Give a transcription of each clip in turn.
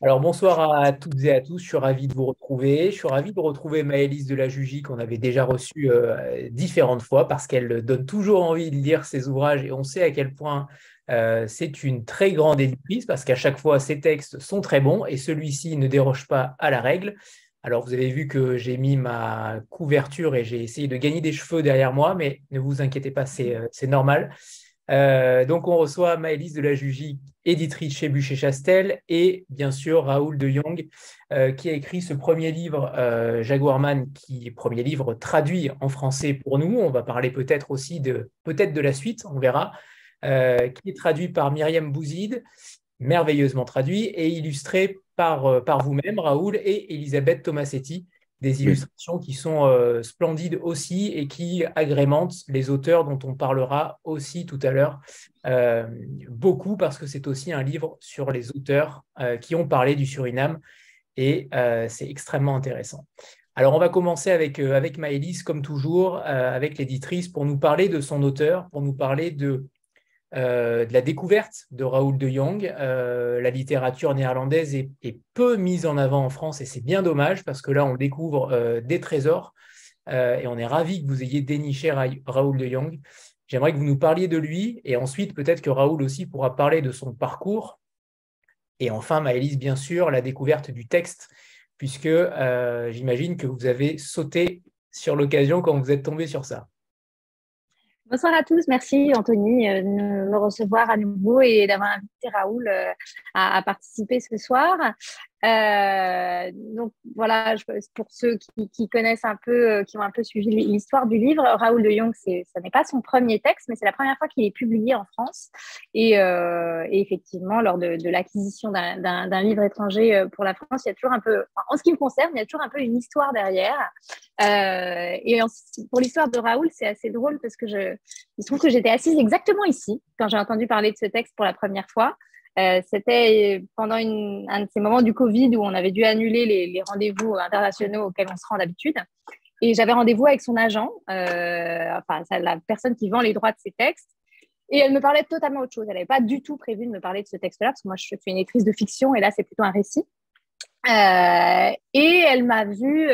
Alors bonsoir à toutes et à tous, je suis ravi de vous retrouver. Je suis ravi de retrouver Maëlys de la Jugie qu'on avait déjà reçue différentes fois parce qu'elle donne toujours envie de lire ses ouvrages et on sait à quel point c'est une très grande éditrice parce qu'à chaque fois ses textes sont très bons et celui-ci ne déroge pas à la règle. Alors vous avez vu que j'ai mis ma couverture et j'ai essayé de gagner des cheveux derrière moi, mais ne vous inquiétez pas, c'est normal. Donc, on reçoit Maëlys de la Jugie, éditrice chez Bucher-Chastel, et bien sûr Raoul de Jong, qui a écrit ce premier livre, Jaguarman, qui est premier livre traduit en français pour nous. On va parler peut-être aussi peut-être de la suite, on verra, qui est traduit par Myriam Bouzid, merveilleusement traduit, et illustré par vous-même, Raoul, et Elisabeth Tomasetti, des Oui. illustrations qui sont splendides aussi et qui agrémentent les auteurs dont on parlera aussi tout à l'heure euh, beaucoup parce que c'est aussi un livre sur les auteurs qui ont parlé du Suriname et c'est extrêmement intéressant. Alors on va commencer avec Maëlys comme toujours, avec l'éditrice pour nous parler de son auteur, pour nous parler de la découverte de Raoul de Jong. La littérature néerlandaise est peu mise en avant en France et c'est bien dommage parce que là, on découvre des trésors et on est ravi que vous ayez déniché Raoul de Jong. J'aimerais que vous nous parliez de lui et ensuite peut-être que Raoul aussi pourra parler de son parcours. Et enfin, Maëlys, bien sûr, la découverte du texte, puisque j'imagine que vous avez sauté sur l'occasion quand vous êtes tombé sur ça. Bonsoir à tous, merci Anthony de me recevoir à nouveau et d'avoir invité Raoul à participer ce soir. Donc voilà, pour ceux qui connaissent un peu, qui ont un peu suivi l'histoire du livre, Raoul de Jong, ça n'est pas son premier texte, mais c'est la première fois qu'il est publié en France. Et effectivement, lors de l'acquisition d'un livre étranger pour la France, il y a toujours un peu, enfin, en ce qui me concerne, il y a toujours un peu une histoire derrière. Pour l'histoire de Raoul, c'est assez drôle parce que il se trouve que j'étais assise exactement ici quand j'ai entendu parler de ce texte pour la première fois. C'était pendant un de ces moments du Covid où on avait dû annuler les rendez-vous internationaux auxquels on se rend d'habitude. Et j'avais rendez-vous avec son agent, enfin la personne qui vend les droits de ces textes. Et elle me parlait de totalement autre chose. Elle n'avait pas du tout prévu de me parler de ce texte-là, parce que moi, je suis une écriture de fiction, et là, c'est plutôt un récit. Et elle m'a vue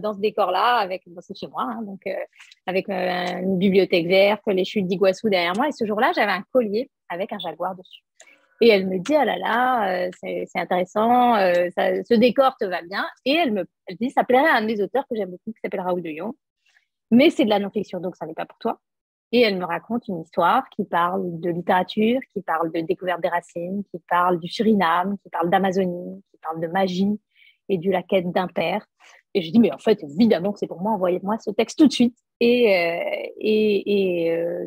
dans ce décor-là, c'est chez moi, hein, donc avec une bibliothèque verte, les chutes d'Iguassou derrière moi. Et ce jour-là, j'avais un collier avec un jaguar dessus. Et elle me dit, ah là là, c'est intéressant, ce décor te va bien. Et elle dit, ça plairait à un des auteurs que j'aime beaucoup, qui s'appelle Raoul de Jong, mais c'est de la non-fiction, donc ça n'est pas pour toi. Et elle me raconte une histoire qui parle de littérature, qui parle de découverte des racines, qui parle du Suriname, qui parle d'Amazonie, qui parle de magie et de la quête d'un père. Et je dis, mais en fait, évidemment que c'est pour moi, envoyez-moi ce texte tout de suite. Je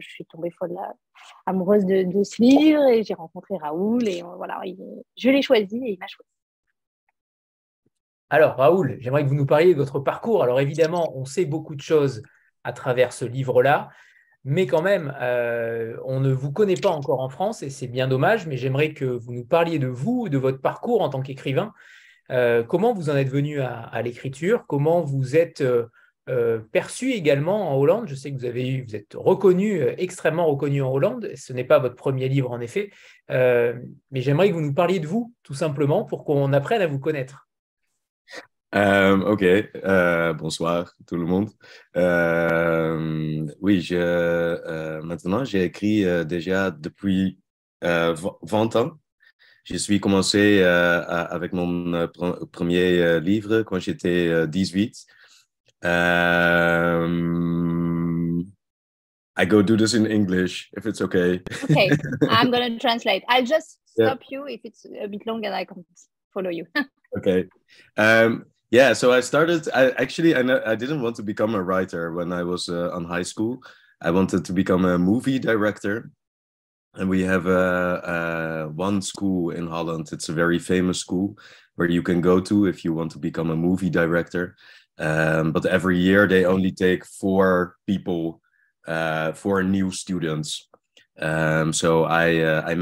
suis tombée folle amoureuse de ce livre et j'ai rencontré Raoul et voilà, je l'ai choisi et il m'a choisi. Alors, Raoul, j'aimerais que vous nous parliez de votre parcours. Alors, évidemment, on sait beaucoup de choses à travers ce livre-là, mais quand même, on ne vous connaît pas encore en France et c'est bien dommage, mais j'aimerais que vous nous parliez de vous, de votre parcours en tant qu'écrivain. Comment vous en êtes venu à l'écriture? Comment vous êtes perçu également en Hollande? Je sais que vous êtes reconnu, extrêmement reconnu en Hollande. Ce n'est pas votre premier livre, en effet. Mais j'aimerais que vous nous parliez de vous, tout simplement, pour qu'on apprenne à vous connaître. Ok, bonsoir tout le monde. Oui, maintenant j'ai écrit déjà depuis 20 ans. Je suis commencé avec mon premier livre quand j'étais 18. I go do this in English, if it's okay. Okay, I'm going to translate. I'll just Yeah. stop you if it's a bit long and I can follow you. Okay. Yeah, so I started. I didn't want to become a writer when I was on high school. I wanted to become a movie director. And we have one school in Holland. It's a very famous school where you can go to if you want to become a movie director. But every year they only take four people, four new students. So I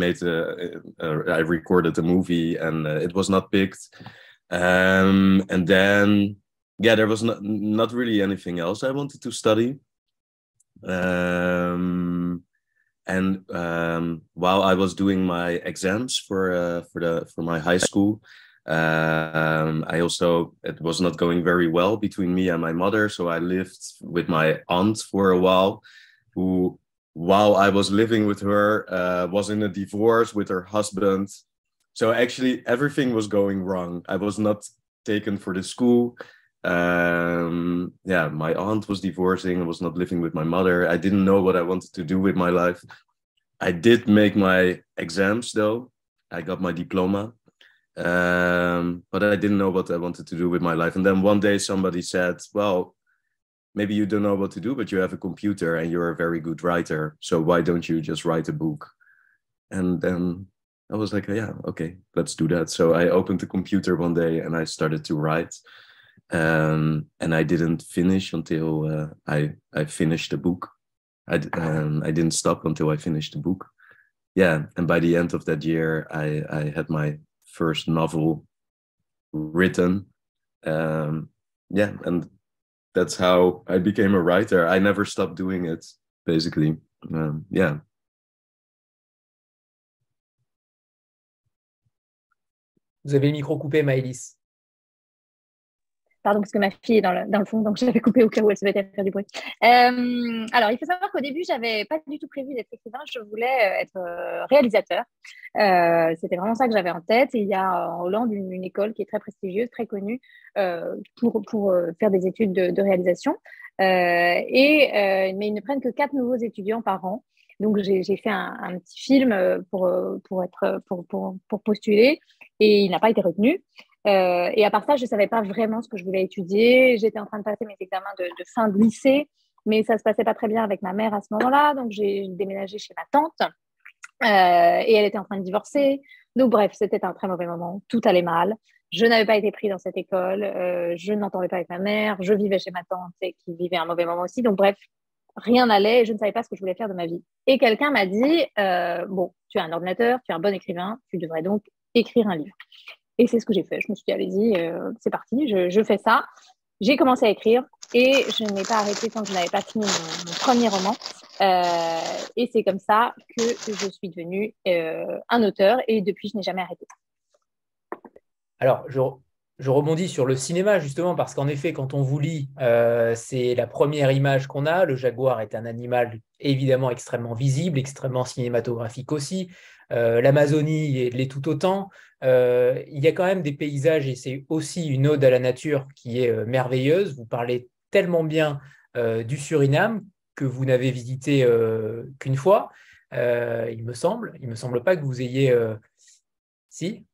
recorded a movie and it was not picked. And then, yeah, there was not really anything else I wanted to study. And while I was doing my exams for my high school, I also, it was not going very well between me and my mother. So I lived with my aunt for a while, who, while I was living with her, was in a divorce with her husband. So actually everything was going wrong. I was not taken for the school. Yeah, my aunt was divorcing. I was not living with my mother. I didn't know what I wanted to do with my life. I did make my exams though. I got my diploma. But I didn't know what I wanted to do with my life. And then one day somebody said, well, maybe you don't know what to do, but you have a computer and you're a very good writer. So why don't you just write a book? And then I was like, yeah, okay, let's do that. So I opened the computer one day and I started to write. And I didn't finish until I finished the book. I didn't stop until I finished the book. Yeah, and by the end of that year, I had my first novel written. Yeah, and that's how I became a writer. I never stopped doing it, basically. Yeah. Vous avez le micro coupé, Maëlys. Pardon, parce que ma fille est dans le fond, donc je l'avais coupé au cas où elle se mettait à faire du bruit. Alors, il faut savoir qu'au début, j'avais pas du tout prévu d'être écrivain. Je voulais être réalisateur. C'était vraiment ça que j'avais en tête. Et il y a en Hollande une école qui est très prestigieuse, très connue pour faire des études de réalisation. Mais ils ne prennent que 4 nouveaux étudiants par an. Donc, j'ai fait un petit film pour postuler et il n'a pas été retenu. Et à part ça, je ne savais pas vraiment ce que je voulais étudier. J'étais en train de passer mes examens de fin de lycée, mais ça ne se passait pas très bien avec ma mère à ce moment-là. Donc, j'ai déménagé chez ma tante et elle était en train de divorcer. Donc, bref, c'était un très mauvais moment. Tout allait mal. Je n'avais pas été prise dans cette école. Je n'entendais pas avec ma mère. Je vivais chez ma tante qui vivait un mauvais moment aussi. Donc, bref, rien n'allait et je ne savais pas ce que je voulais faire de ma vie. Et quelqu'un m'a dit, bon, tu as un ordinateur, tu es un bon écrivain, tu devrais donc écrire un livre. Et c'est ce que j'ai fait. Je me suis dit, allez-y, c'est parti, je fais ça. J'ai commencé à écrire et je n'ai pas arrêté tant que je n'avais pas fini mon premier roman. Et c'est comme ça que je suis devenue un auteur et depuis, je n'ai jamais arrêté. Alors, je rebondis sur le cinéma justement parce qu'en effet, quand on vous lit, c'est la première image qu'on a. Le jaguar est un animal évidemment extrêmement visible, extrêmement cinématographique aussi. L'Amazonie l'est tout autant. Il y a quand même des paysages et c'est aussi une ode à la nature qui est merveilleuse. Vous parlez tellement bien du Suriname que vous n'avez visité qu'une fois, il me semble. Il me semble pas que vous ayez... Si?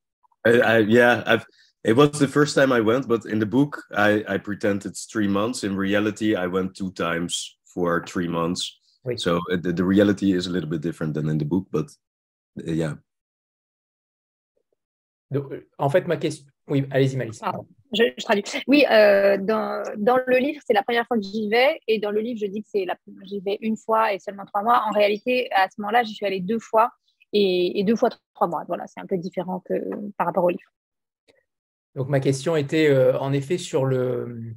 Yeah, it was the first time I went, but in the book, I pretend it's 3 months. In reality, I went 2 times for 3 months. Oui. So the reality is a little bit different than in the book, but yeah. Donc, en fait, ma question... Oui, allez-y, Malice. Je traduis. Oui, dans le livre, c'est la première fois que j'y vais. Et dans le livre, je dis que j'y vais une fois et seulement 3 mois. En réalité, à ce moment-là, j'y suis allée 2 fois et 2 fois 3 mois. Voilà, c'est un peu différent par rapport au livre. Donc, ma question était en effet sur le...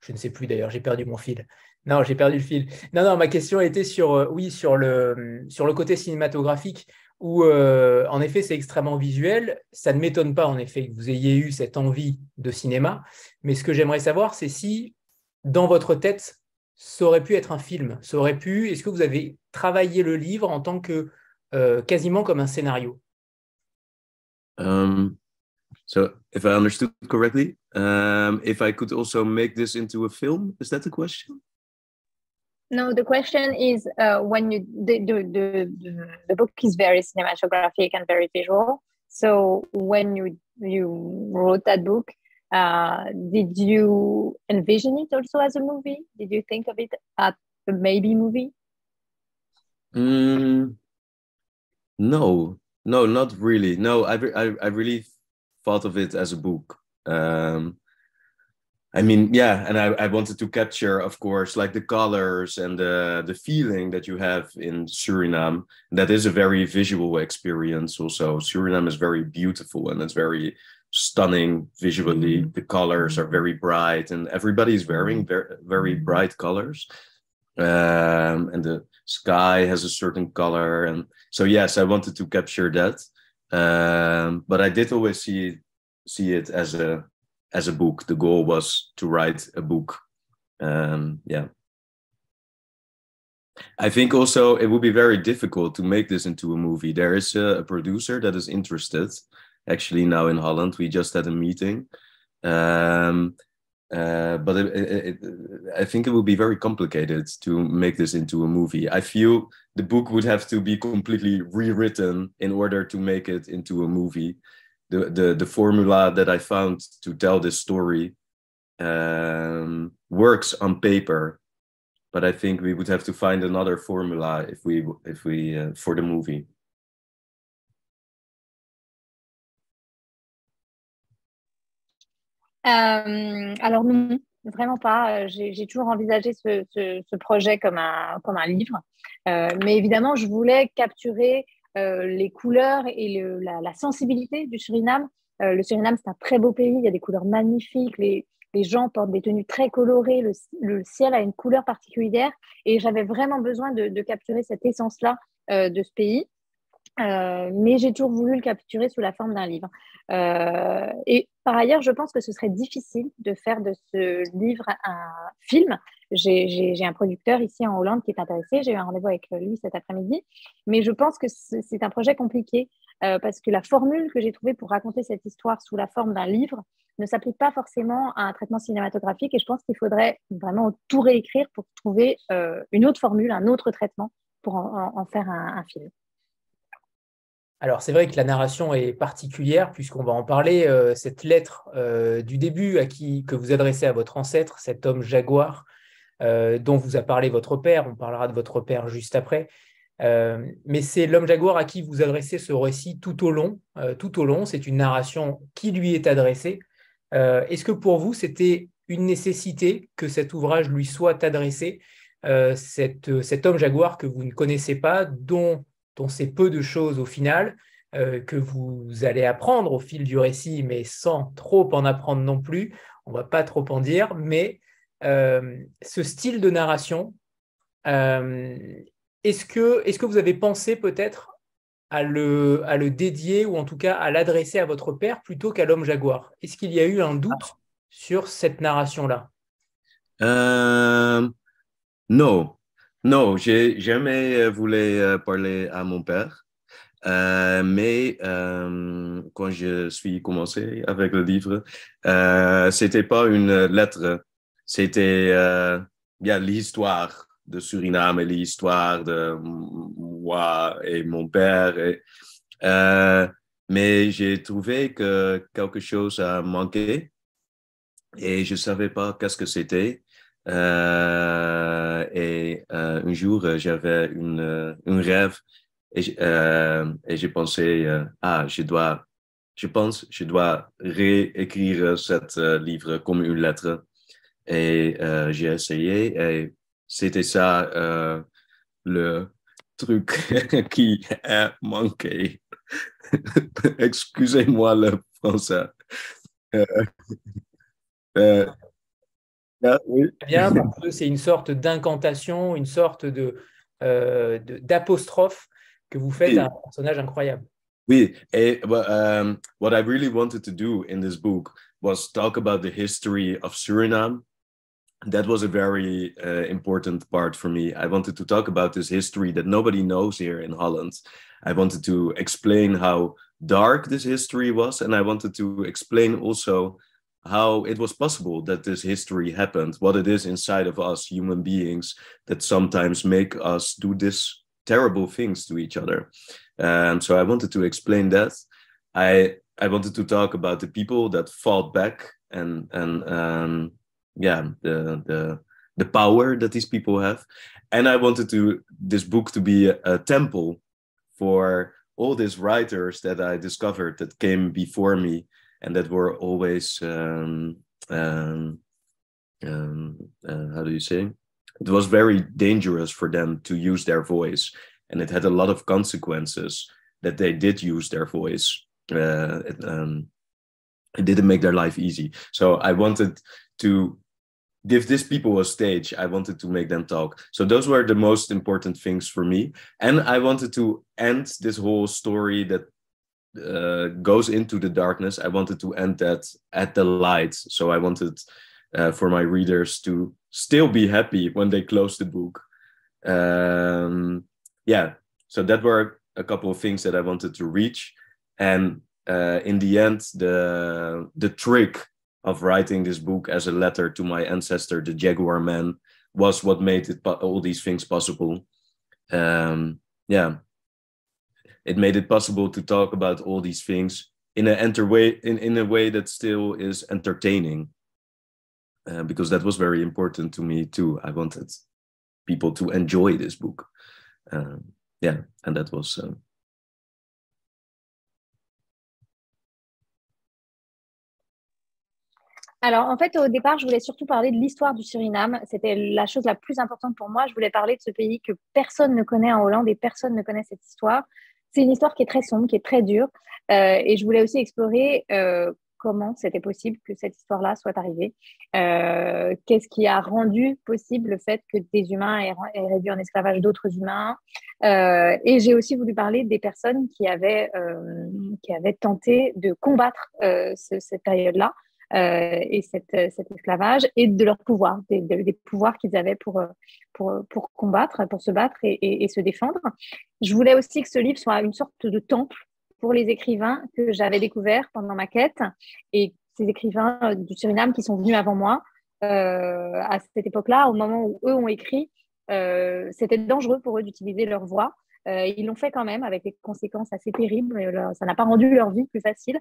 Je ne sais plus d'ailleurs, j'ai perdu mon fil. Non, j'ai perdu le fil. Non, ma question était sur, oui, sur le côté cinématographique où, en effet, c'est extrêmement visuel. Ça ne m'étonne pas, en effet, que vous ayez eu cette envie de cinéma. Mais ce que j'aimerais savoir, c'est si, dans votre tête, ça aurait pu être un film. Est-ce que vous avez travaillé le livre en tant que, quasiment comme un scénario? So, if I understood correctly, if I could also make this into a film, is that the question? No, the question is when the book is very cinematographic and very visual. So when you wrote that book, did you envision it also as a movie? Did you think of it as a maybe movie? No, not really. No, I really thought of it as a book. I mean, yeah, and I wanted to capture, of course, like the colors and the feeling that you have in Suriname. That is a very visual experience also. Suriname is very beautiful and it's very stunning visually. The colors are very bright and everybody's wearing very, very bright colors. And the sky has a certain color. And so, yes, I wanted to capture that. But I did always see see it as a book. The goal was to write a book. Yeah. I think also it would be very difficult to make this into a movie. There is a producer that is interested, actually now in Holland. We just had a meeting. But I think it would be very complicated to make this into a movie. I feel the book would have to be completely rewritten in order to make it into a movie. The formula that I found to tell this story works on paper, but I think we would have to find another formula if we for the movie. Alors non, vraiment pas. J'ai toujours envisagé ce projet comme un livre. Mais évidemment, je voulais capturer les couleurs et la sensibilité du Suriname. Le Suriname, c'est un très beau pays. Il y a des couleurs magnifiques. Les gens portent des tenues très colorées. Le ciel a une couleur particulière. Et j'avais vraiment besoin de capturer cette essence-là de ce pays. Mais j'ai toujours voulu le capturer sous la forme d'un livre. Et par ailleurs, je pense que ce serait difficile de faire de ce livre un film. J'ai un producteur ici en Hollande qui est intéressé. J'ai eu un rendez-vous avec lui cet après-midi. Mais je pense que c'est un projet compliqué parce que la formule que j'ai trouvée pour raconter cette histoire sous la forme d'un livre ne s'applique pas forcément à un traitement cinématographique. Et je pense qu'il faudrait vraiment tout réécrire pour trouver une autre formule, un autre traitement pour en faire un film. Alors, c'est vrai que la narration est particulière, puisqu'on va en parler. Cette lettre du début que vous adressez à votre ancêtre, cet homme jaguar, dont vous a parlé votre père, on parlera de votre père juste après. Mais c'est l'homme jaguar à qui vous adressez ce récit tout au long. C'est une narration qui lui est adressée. Est-ce que pour vous, c'était une nécessité que cet ouvrage lui soit adressé, cet homme jaguar que vous ne connaissez pas, dont c'est peu de choses au final, que vous allez apprendre au fil du récit, mais sans trop en apprendre non plus. On ne va pas trop en dire, mais ce style de narration, est-ce que vous avez pensé peut-être à le dédier ou en tout cas à l'adresser à votre père plutôt qu'à l'homme jaguar? Est-ce qu'il y a eu un doute sur cette narration-là? Non. Non, j'ai jamais voulu parler à mon père. Mais quand je suis commencé avec le livre, c'était pas une lettre, c'était bien l'histoire de Suriname et l'histoire de moi et mon père. Mais j'ai trouvé que quelque chose a manqué et je savais pas qu'est-ce que c'était. Un jour, j'avais un rêve et j'ai pensé, je dois réécrire cet livre comme une lettre. Et j'ai essayé et c'était ça le truc qui a manqué. Excusez-moi le français. Euh, euh, oui. Bien, parce que c'est une sorte d'incantation, une sorte d'apostrophe que vous faites à un personnage incroyable. Oui, what I really wanted to do in this book was talk about the history of Suriname. That was a very important part for me. I wanted to talk about this history that nobody knows here in Holland. I wanted to explain how dark this history was, and I wanted to explain also how it was possible that this history happened, what it is inside of us human beings that sometimes make us do this terrible things to each other. So I wanted to explain that. I wanted to talk about the people that fought back and the power that these people have. And I wanted this book to be a temple for all these writers that I discovered that came before me and that were always how do you say? It was very dangerous for them to use their voice, and it had a lot of consequences that they did use their voice. It didn't make their life easy. So I wanted to give these people a stage. I wanted to make them talk. So those were the most important things for me. And I wanted to end this whole story that goes into the darkness, I wanted to end that at the light. So I wanted for my readers to still be happy when they close the book. Yeah, so that were a couple of things that I wanted to reach. And in the end, the trick of writing this book as a letter to my ancestor, the Jaguar Man, was what made all these things possible. Yeah, it made it possible to talk about all these things in a way that still is entertaining, because that was very important to me too. I wanted people to enjoy this book. Yeah, and that was. Alors, en fait, au départ, je voulais surtout parler de l'histoire du Suriname. C'était la chose la plus importante pour moi. Je voulais parler de ce pays que personne ne connaît en Hollande et personne ne connaît cette histoire. C'est une histoire qui est très sombre, qui est très dure. Et je voulais aussi explorer comment c'était possible que cette histoire-là soit arrivée. Qu'est-ce qui a rendu possible le fait que des humains aient réduit en esclavage d'autres humains. Et j'ai aussi voulu parler des personnes qui avaient tenté de combattre cette période-là. Et cet esclavage et de leur pouvoir, des pouvoirs qu'ils avaient pour combattre, pour se battre et se défendre. Je voulais aussi que ce livre soit une sorte de temple pour les écrivains que j'avais découverts pendant ma quête, et ces écrivains du Suriname qui sont venus avant moi. À cette époque-là, au moment où eux ont écrit, c'était dangereux pour eux d'utiliser leur voix. Ils l'ont fait quand même avec des conséquences assez terribles. Ça n'a pas rendu leur vie plus facile.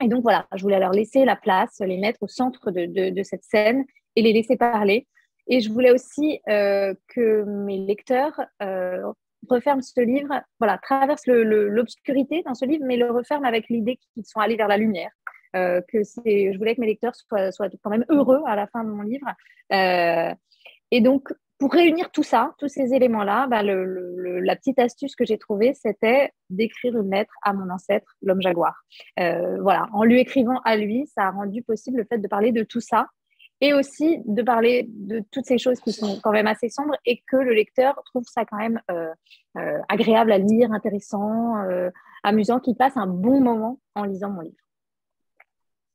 Et donc, voilà, je voulais leur laisser la place, les mettre au centre de cette scène et les laisser parler. Et je voulais aussi que mes lecteurs referment ce livre, voilà, traversent l'obscurité dans ce livre, mais le referment avec l'idée qu'ils sont allés vers la lumière. Je voulais que mes lecteurs soient quand même heureux à la fin de mon livre. Et donc, pour réunir tout ça, tous ces éléments-là, la petite astuce que j'ai trouvée, c'était d'écrire une lettre à mon ancêtre, l'homme jaguar. Voilà, en lui écrivant à lui, ça a rendu possible le fait de parler de tout ça et aussi de parler de toutes ces choses qui sont quand même assez sombres et que le lecteur trouve ça quand même agréable à lire, intéressant, amusant, qu'il passe un bon moment en lisant mon livre.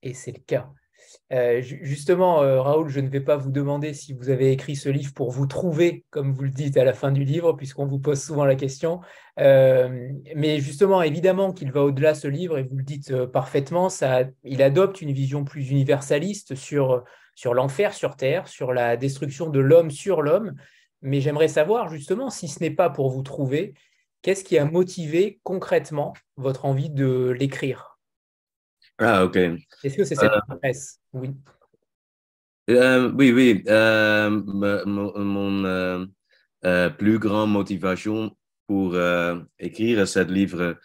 Et c'est le cas. Justement, Raoul, je ne vais pas vous demander si vous avez écrit ce livre pour vous trouver, comme vous le dites à la fin du livre, puisqu'on vous pose souvent la question. Mais justement, évidemment qu'il va au-delà ce livre, et vous le dites parfaitement, il adopte une vision plus universaliste sur l'enfer sur Terre, sur la destruction de l'homme sur l'homme. Mais j'aimerais savoir, justement, si ce n'est pas pour vous trouver, qu'est-ce qui a motivé concrètement votre envie de l'écrire? Ah, ok. Est-ce que c'est cette presse? Oui. Oui. Mon plus grande motivation pour écrire ce livre,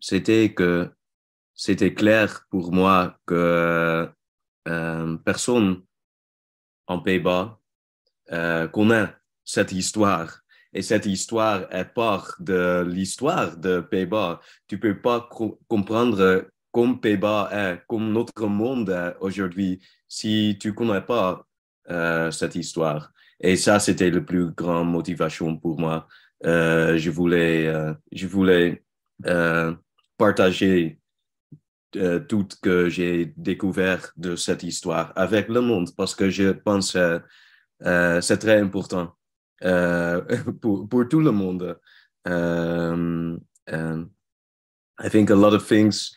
c'était que c'était clair pour moi que personne en Pays-Bas connaît cette histoire. Et cette histoire est part de l'histoire de Pays-Bas. Tu peux pas comprendre comme Pays-Bas est, comme notre monde est aujourd'hui, si tu connais pas cette histoire. Et ça, c'était la plus grande motivation pour moi. Je voulais partager tout ce que j'ai découvert de cette histoire avec le monde, parce que je pense que c'est très important. Pour tout le monde. I think a lot of things,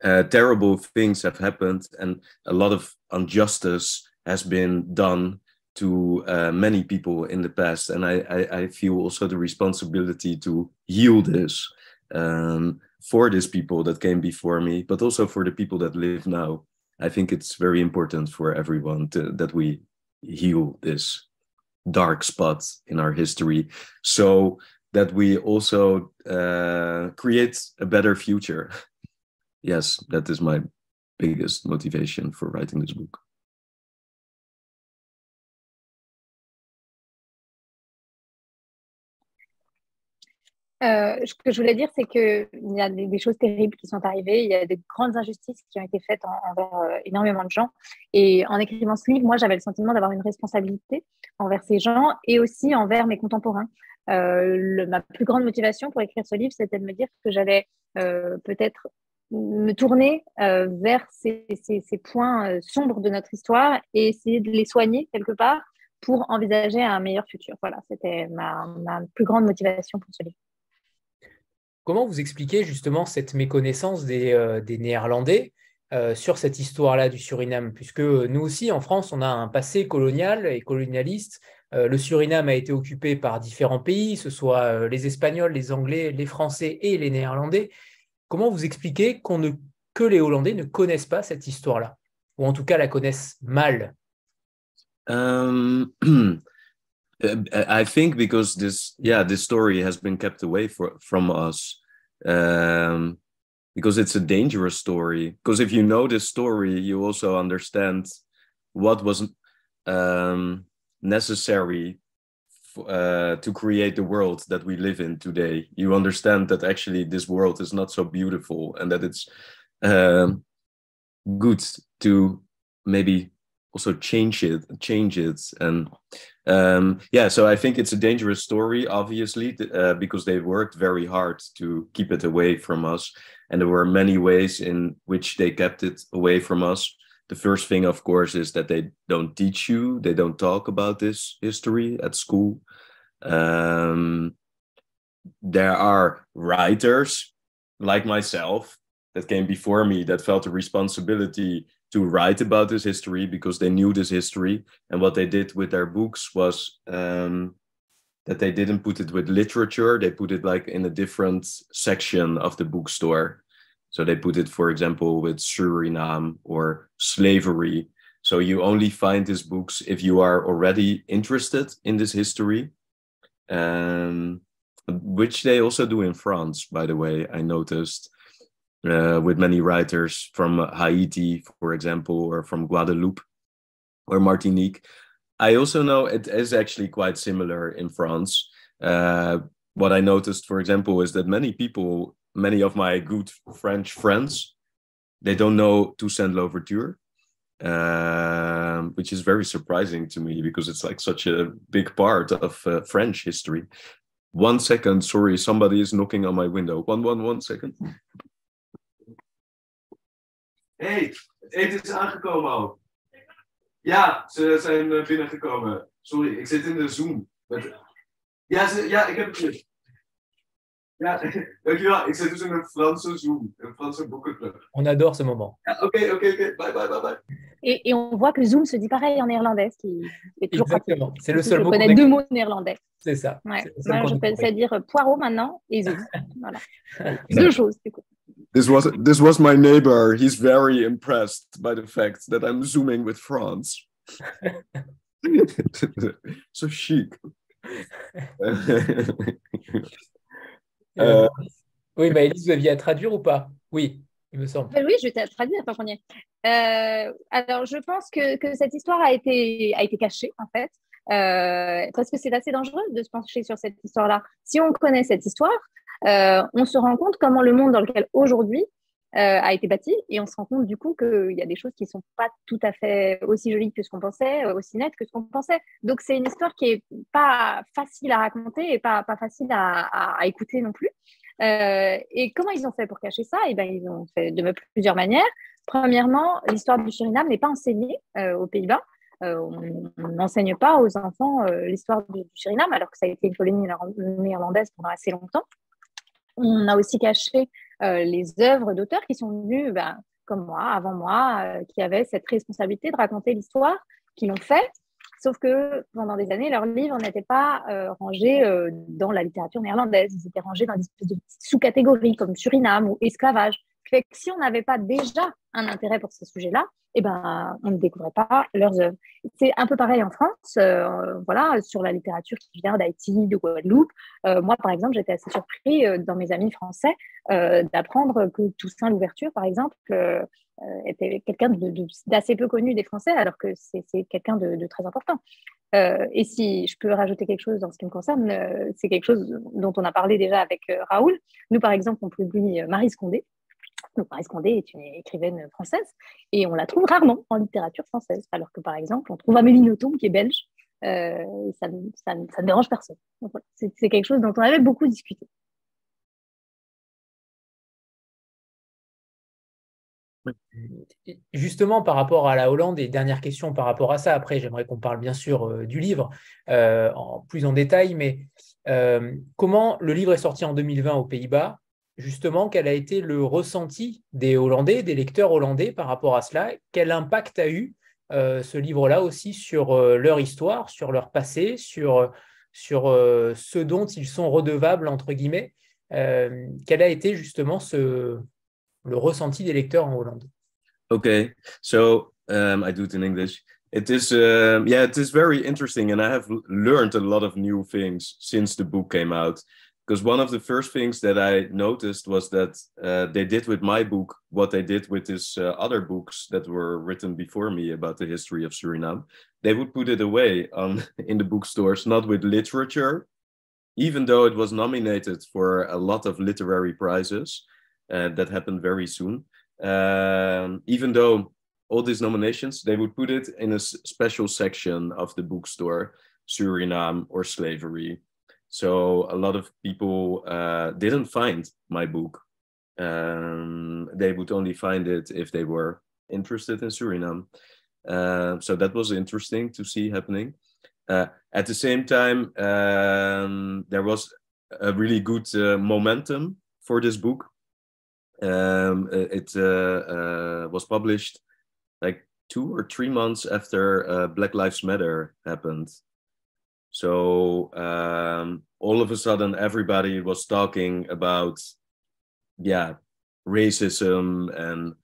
terrible things have happened, and a lot of injustice has been done to many people in the past. And I feel also the responsibility to heal this for these people that came before me, but also for the people that live now. I think it's very important for everyone that we heal this dark spots in our history, so that we also create a better future. Yes, that is my biggest motivation for writing this book. Ce que je voulais dire, c'est qu'il y a des choses terribles qui sont arrivées, il y a des grandes injustices qui ont été faites envers énormément de gens. Et en écrivant ce livre, moi, j'avais le sentiment d'avoir une responsabilité envers ces gens et aussi envers mes contemporains. Ma plus grande motivation pour écrire ce livre, c'était de me dire que j'allais peut-être me tourner vers ces points sombres de notre histoire et essayer de les soigner quelque part pour envisager un meilleur futur. Voilà, c'était ma plus grande motivation pour ce livre. Comment vous expliquez justement cette méconnaissance des Néerlandais sur cette histoire-là du Suriname? Puisque nous aussi, en France, on a un passé colonial et colonialiste. Le Suriname a été occupé par différents pays, ce soit les Espagnols, les Anglais, les Français et les Néerlandais. Comment vous expliquez que les Hollandais ne connaissent pas cette histoire-là? Ou en tout cas la connaissent mal? I think because this story has been kept away from us, because it's a dangerous story. Because if you know this story, you also understand what was necessary to create the world that we live in today. You understand that actually this world is not so beautiful, and that it's good to maybe also change it. And so I think it's a dangerous story, obviously, because they worked very hard to keep it away from us, and there were many ways in which they kept it away from us. The first thing, of course, is that they don't teach you, they don't talk about this history at school. There are writers like myself that came before me that felt a responsibility to write about this history because they knew this history. And what they did with their books was that they didn't put it with literature, they put it like in a different section of the bookstore. So they put it, for example, with Suriname or slavery. So you only find these books if you are already interested in this history, which they also do in France, by the way, I noticed. With many writers from Haiti, for example, or from Guadeloupe or Martinique. I also know it is actually quite similar in France. What I noticed, for example, is that many of my good French friends, they don't know Toussaint Louverture, which is very surprising to me because it's like such a big part of French history. 1 second, sorry, somebody is knocking on my window. One second. Hey, het eten is aangekomen al. Ja, ze zijn binnengekomen. Sorry, ik zit in de Zoom. Ja, ik heb het hier. Ja, dankjewel. Ik zit dus in een Franse Zoom, een Franse boekenclub. On adore ce moment. Ja, oké. Bye. Et on voit que Zoom se dit pareil en néerlandais, ce qui est toujours Exactement. pratique. C'est le seul mot. Je connais 2 mots néerlandais. C'est ça. Ouais. C'est Moi, je sais dire poireau maintenant et Zoom. Voilà. 2 choses, du coup. This was my neighbor. He's very impressed by the fact that I'm zooming with France. So chic. Oui, Maëlys, vous aviez à traduire ou pas? Oui, il me semble. Oui, je vais traduire tant qu'on y est. Alors, je pense que cette histoire a été cachée, en fait, parce que c'est assez dangereux de se pencher sur cette histoire-là. Si on connaît cette histoire, on se rend compte comment le monde dans lequel aujourd'hui a été bâti, et on se rend compte du coup qu'il y a des choses qui ne sont pas tout à fait aussi jolies que ce qu'on pensait, aussi nettes que ce qu'on pensait. Donc c'est une histoire qui n'est pas facile à raconter et pas facile à écouter non plus. Et comment ils ont fait pour cacher ça? Eh bien, ils ont fait de plusieurs manières. Premièrement, l'histoire du Suriname n'est pas enseignée aux Pays-Bas. On n'enseigne pas aux enfants l'histoire du Suriname, alors que ça a été une colonie néerlandaise pendant assez longtemps. On a aussi caché les œuvres d'auteurs qui sont venus, comme moi, avant moi, qui avaient cette responsabilité de raconter l'histoire, qui l'ont fait, sauf que pendant des années, leurs livres n'étaient pas rangés dans la littérature néerlandaise. Ils étaient rangés dans des espèces de sous-catégories comme Suriname ou esclavage. Ce qui fait que si on n'avait pas déjà un intérêt pour ces sujets-là, on ne découvrait pas leurs œuvres. C'est un peu pareil en France, sur la littérature qui vient d'Haïti, de Guadeloupe. Moi, par exemple, j'étais assez surpris dans mes amis français d'apprendre que Toussaint Louverture, par exemple, était quelqu'un d'assez peu connu des Français, alors que c'est quelqu'un de très important. Et si je peux rajouter quelque chose dans ce qui me concerne, c'est quelque chose dont on a parlé déjà avec Raoul. Nous, par exemple, on publie Maryse Condé. Donc, Maryse Condé est une écrivaine française et on la trouve rarement en littérature française, alors que par exemple on trouve Amélie Nothomb qui est belge, ça ne dérange personne. Donc, voilà, c'est quelque chose dont on avait beaucoup discuté. Justement, par rapport à la Hollande, et dernière question par rapport à ça, après j'aimerais qu'on parle bien sûr du livre plus en détail, mais comment le livre est sorti en 2020 aux Pays-Bas, justement, quel a été le ressenti des Hollandais, des lecteurs hollandais par rapport à cela, quel impact a eu ce livre-là aussi sur leur histoire, sur leur passé, sur ce dont ils sont redevables, entre guillemets, quel a été justement le ressenti des lecteurs en Hollande? Okay, so I do it in English. It is, yeah, it is very interesting, and I have learned a lot of new things since the book came out. Because one of the first things that I noticed was that they did with my book what they did with his other books that were written before me about the history of Suriname. They would put it away in the bookstores, not with literature, even though it was nominated for a lot of literary prizes. That happened very soon. Even though all these nominations, they would put it in a special section of the bookstore, Suriname or slavery. So a lot of people didn't find my book. They would only find it if they were interested in Suriname. So that was interesting to see happening. At the same time, there was a really good momentum for this book. It was published like 2 or 3 months after Black Lives Matter happened. So all of a sudden, everybody was talking about, yeah, racism and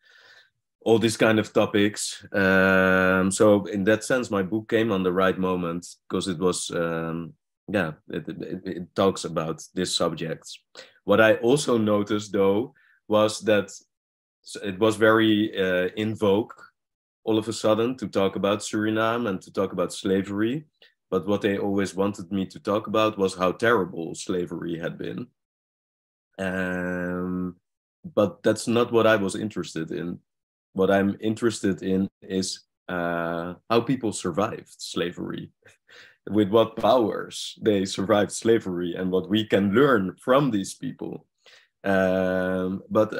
all these kind of topics. So in that sense, my book came on the right moment because it was, yeah, it talks about these subjects. What I also noticed, though, was that it was very in vogue all of a sudden to talk about Suriname and to talk about slavery. But what they always wanted me to talk about was how terrible slavery had been. But that's not what I was interested in. What I'm interested in is how people survived slavery, with what powers they survived slavery, and what we can learn from these people. But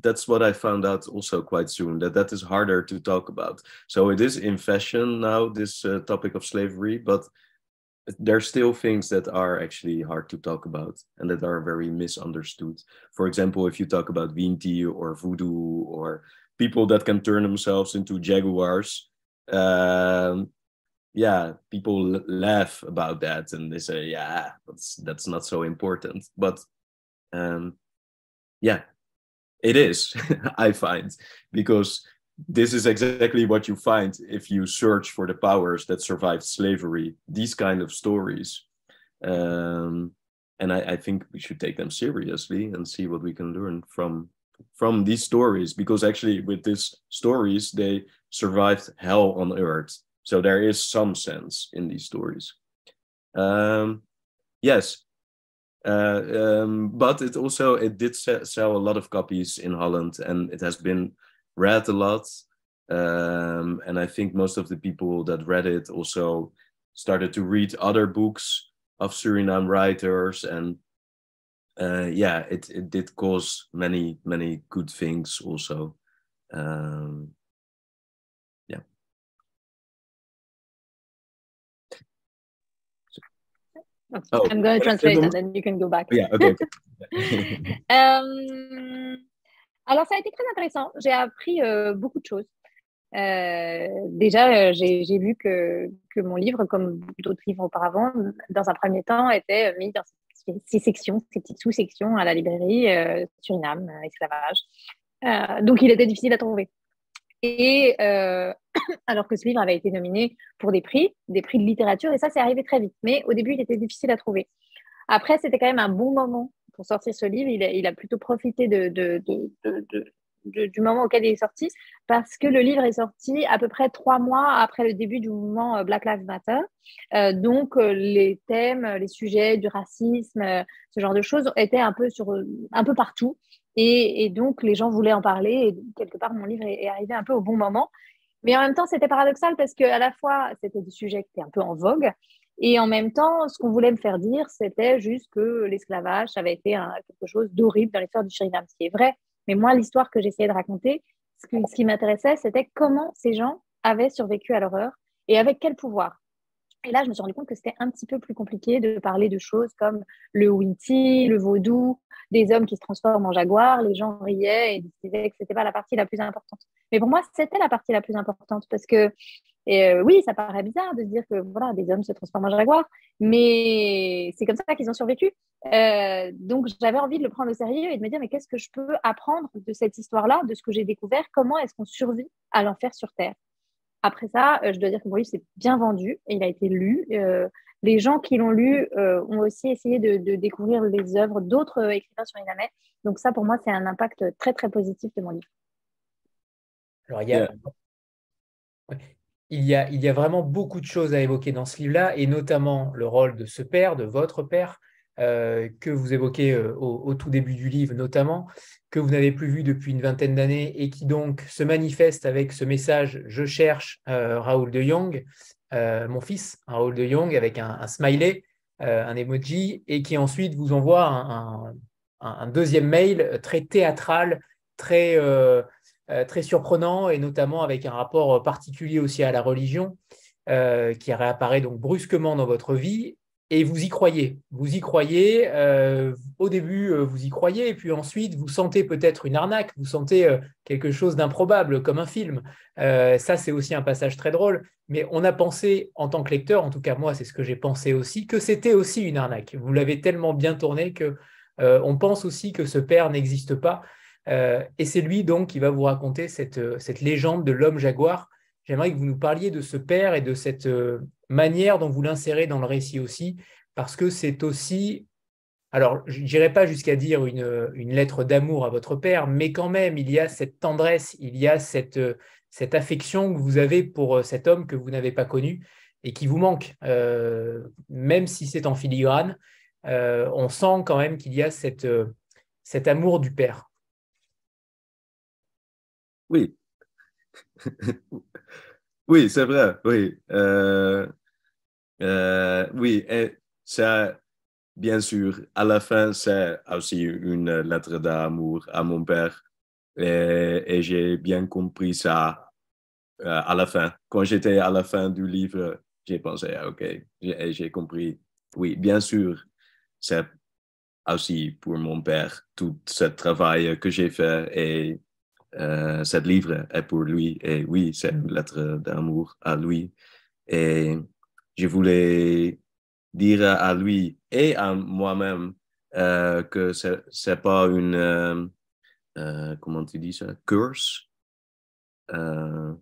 that's what I found out also quite soon, that is harder to talk about. So it is in fashion now, this topic of slavery, but there's still things that are actually hard to talk about and that are very misunderstood. For example, if you talk about Winti or voodoo or people that can turn themselves into jaguars, yeah, people laugh about that and they say, yeah, that's not so important. But yeah, it is, I find, because this is exactly what you find if you search for the powers that survived slavery, these kind of stories. And I think we should take them seriously and see what we can learn from these stories, because actually with these stories, they survived hell on earth. So there is some sense in these stories. Yes. But it did sell a lot of copies in Holland, and it has been read a lot. And I think most of the people that read it also started to read other books of Suriname writers, and yeah, it did cause many good things also. Yeah. Oh, I'm going to translate and then you can go back. Yeah, okay. Alors, ça a été très intéressant. J'ai appris beaucoup de choses. Déjà, j'ai vu que mon livre, comme d'autres livres auparavant, dans un premier temps, était mis dans ces sections, ces petites sous-sections à la librairie, Suriname, esclavage. Donc, il était difficile à trouver. Et alors que ce livre avait été nominé pour des prix de littérature, et ça, c'est arrivé très vite. Mais au début, il était difficile à trouver. Après, c'était quand même un bon moment pour sortir ce livre. Il a plutôt profité du moment auquel il est sorti, parce que le livre est sorti à peu près 3 mois après le début du mouvement Black Lives Matter. Donc, les thèmes, les sujets du racisme, ce genre de choses étaient un peu partout. Et donc, les gens voulaient en parler. Et quelque part, mon livre est arrivé un peu au bon moment. Mais en même temps, c'était paradoxal parce qu'à la fois, c'était des sujets qui étaient un peu en vogue. Et en même temps, ce qu'on voulait me faire dire, c'était juste que l'esclavage, ça avait été quelque chose d'horrible dans l'histoire du Suriname, ce qui est vrai. Mais moi, l'histoire que j'essayais de raconter, ce qui m'intéressait, c'était comment ces gens avaient survécu à l'horreur et avec quel pouvoir. Et là, je me suis rendu compte que c'était un petit peu plus compliqué de parler de choses comme le Winti, le vaudou, des hommes qui se transforment en jaguar. Les gens riaient et disaient que ce n'était pas la partie la plus importante. Mais pour moi, c'était la partie la plus importante parce que, oui, ça paraît bizarre de se dire que voilà, des hommes se transforment en jaguar, mais c'est comme ça qu'ils ont survécu. Donc, j'avais envie de le prendre au sérieux et de me dire, mais qu'est-ce que je peux apprendre de cette histoire-là, de ce que j'ai découvert? Comment est-ce qu'on survit à l'enfer sur Terre? Après ça, je dois dire que mon livre s'est bien vendu et il a été lu. Les gens qui l'ont lu ont aussi essayé de découvrir les œuvres d'autres écrivains sur Inamet. Donc ça, pour moi, c'est un impact très, très positif de mon livre. Alors, il y a vraiment beaucoup de choses à évoquer dans ce livre-là, et notamment le rôle de ce père, de votre père, que vous évoquez au tout début du livre notamment, que vous n'avez plus vu depuis une vingtaine d'années et qui donc se manifeste avec ce message « Je cherche Raoul de Jong, mon fils, Raoul de Jong », avec un smiley, un emoji, et qui ensuite vous envoie un deuxième mail très théâtral, très surprenant, et notamment avec un rapport particulier aussi à la religion, qui réapparaît donc brusquement dans votre vie. Et vous y croyez. Vous y croyez. Au début, vous y croyez. Et puis ensuite, vous sentez peut-être une arnaque. Vous sentez quelque chose d'improbable, comme un film. Ça, c'est aussi un passage très drôle. Mais on a pensé, en tant que lecteur, en tout cas moi, c'est ce que j'ai pensé aussi, que c'était aussi une arnaque. Vous l'avez tellement bien tourné que on pense aussi que ce père n'existe pas. Et c'est lui, donc, qui va vous raconter cette légende de l'homme jaguar. J'aimerais que vous nous parliez de ce père et de cette manière dont vous l'insérez dans le récit aussi, parce que c'est aussi, alors je n'irai pas jusqu'à dire une lettre d'amour à votre père, mais quand même, il y a cette tendresse, il y a cette affection que vous avez pour cet homme que vous n'avez pas connu et qui vous manque, même si c'est en filigrane. On sent quand même qu'il y a cet amour du père. Oui, oui, c'est vrai, oui. Oui, et ça, bien sûr, à la fin, c'est aussi une lettre d'amour à mon père. Et j'ai bien compris ça à la fin. Quand j'étais à la fin du livre, j'ai pensé, OK, j'ai compris. Oui, bien sûr, c'est aussi pour mon père, tout ce travail que j'ai fait et ce livre est pour lui. Et oui, c'est une lettre d'amour à lui. Et je voulais dire à lui et à moi-même que c'est pas une, comment tu dis ça, curse, euh,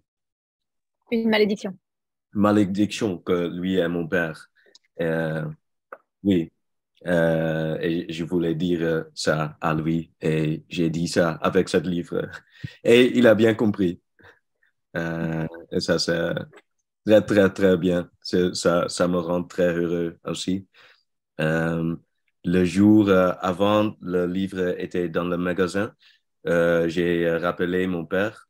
Une malédiction. malédiction que lui est mon père. Euh, oui, et je voulais dire ça à lui et j'ai dit ça avec ce livre et il a bien compris. Et ça, c'est très, très, très bien. Ça me rend très heureux aussi. Euh, le jour avant le livre était dans le magasin, j'ai rappelé mon père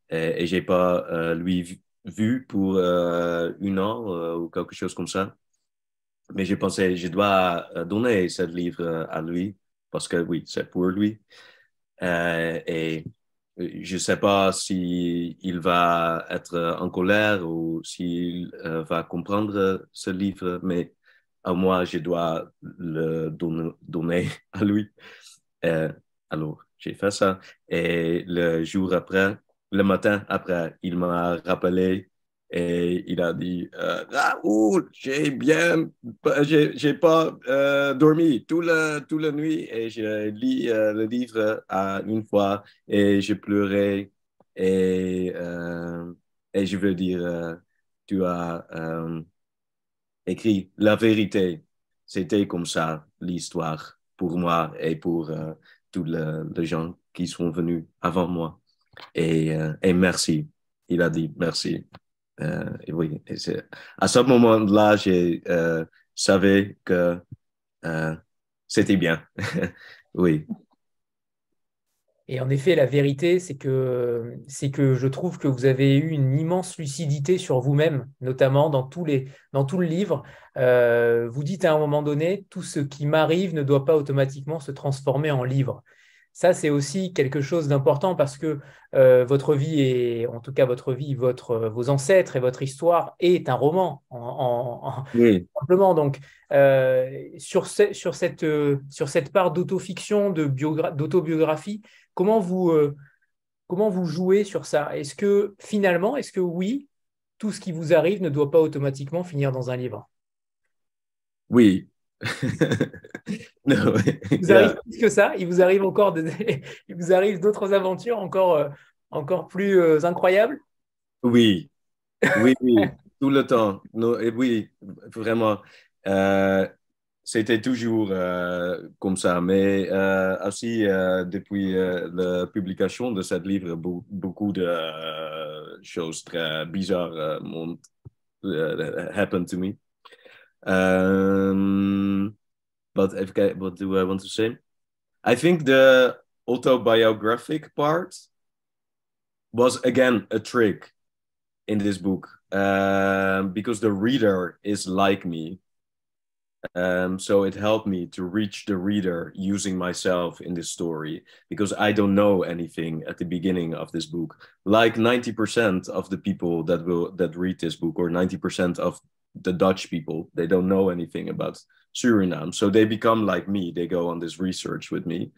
et j'ai pas lui vu pour 1 an ou quelque chose comme ça. Mais j'ai pensé, je dois donner ce livre à lui parce que oui, c'est pour lui. Et je ne sais pas si il va être en colère ou s'il va comprendre ce livre, mais à moi, je dois le donner à lui. Euh, alors, j'ai fait ça. Et le jour après, le matin après, il m'a rappelé et il a dit Raoul, j'ai pas dormi toute la nuit et je lis le livre à une fois et je pleurais et je veux dire, tu as écrit la vérité. C'était comme ça l'histoire pour moi et pour tous les gens qui sont venus avant moi. Et merci. Il a dit merci. Et oui, à ce moment-là, j'ai savais que euh, c'était bien. Oui. Et en effet, la vérité, c'est que je trouve que vous avez eu une immense lucidité sur vous-même, notamment dans tout le livre. Vous dites à un moment donné, tout ce qui m'arrive ne doit pas automatiquement se transformer en livre. ça, c'est aussi quelque chose d'important parce que votre vie, et en tout cas votre vie, vos ancêtres et votre histoire est un roman, Oui, simplement. Donc, sur cette part d'autofiction, d'autobiographie, comment vous jouez sur ça? Est-ce que finalement, est-ce que oui, tout ce qui vous arrive ne doit pas automatiquement finir dans un livre? oui. No, Il vous arrive yeah. plus que ça? Il vous arrive il vous arrive d'autres aventures encore plus incroyables? Oui, oui, oui, tout le temps. Non, et oui, vraiment. Euh, C'était toujours comme ça. Mais aussi, depuis la publication de ce livre, beaucoup de choses très bizarres happened to me. But what do I want to say? I think the autobiographic part was again a trick in this book because the reader is like me. So it helped me to reach the reader using myself in this story because I don't know anything at the beginning of this book. Like 90% of the people that read this book, or 90% of the Dutch people, they don't know anything about Suriname. So they become like me. They go on this research with me.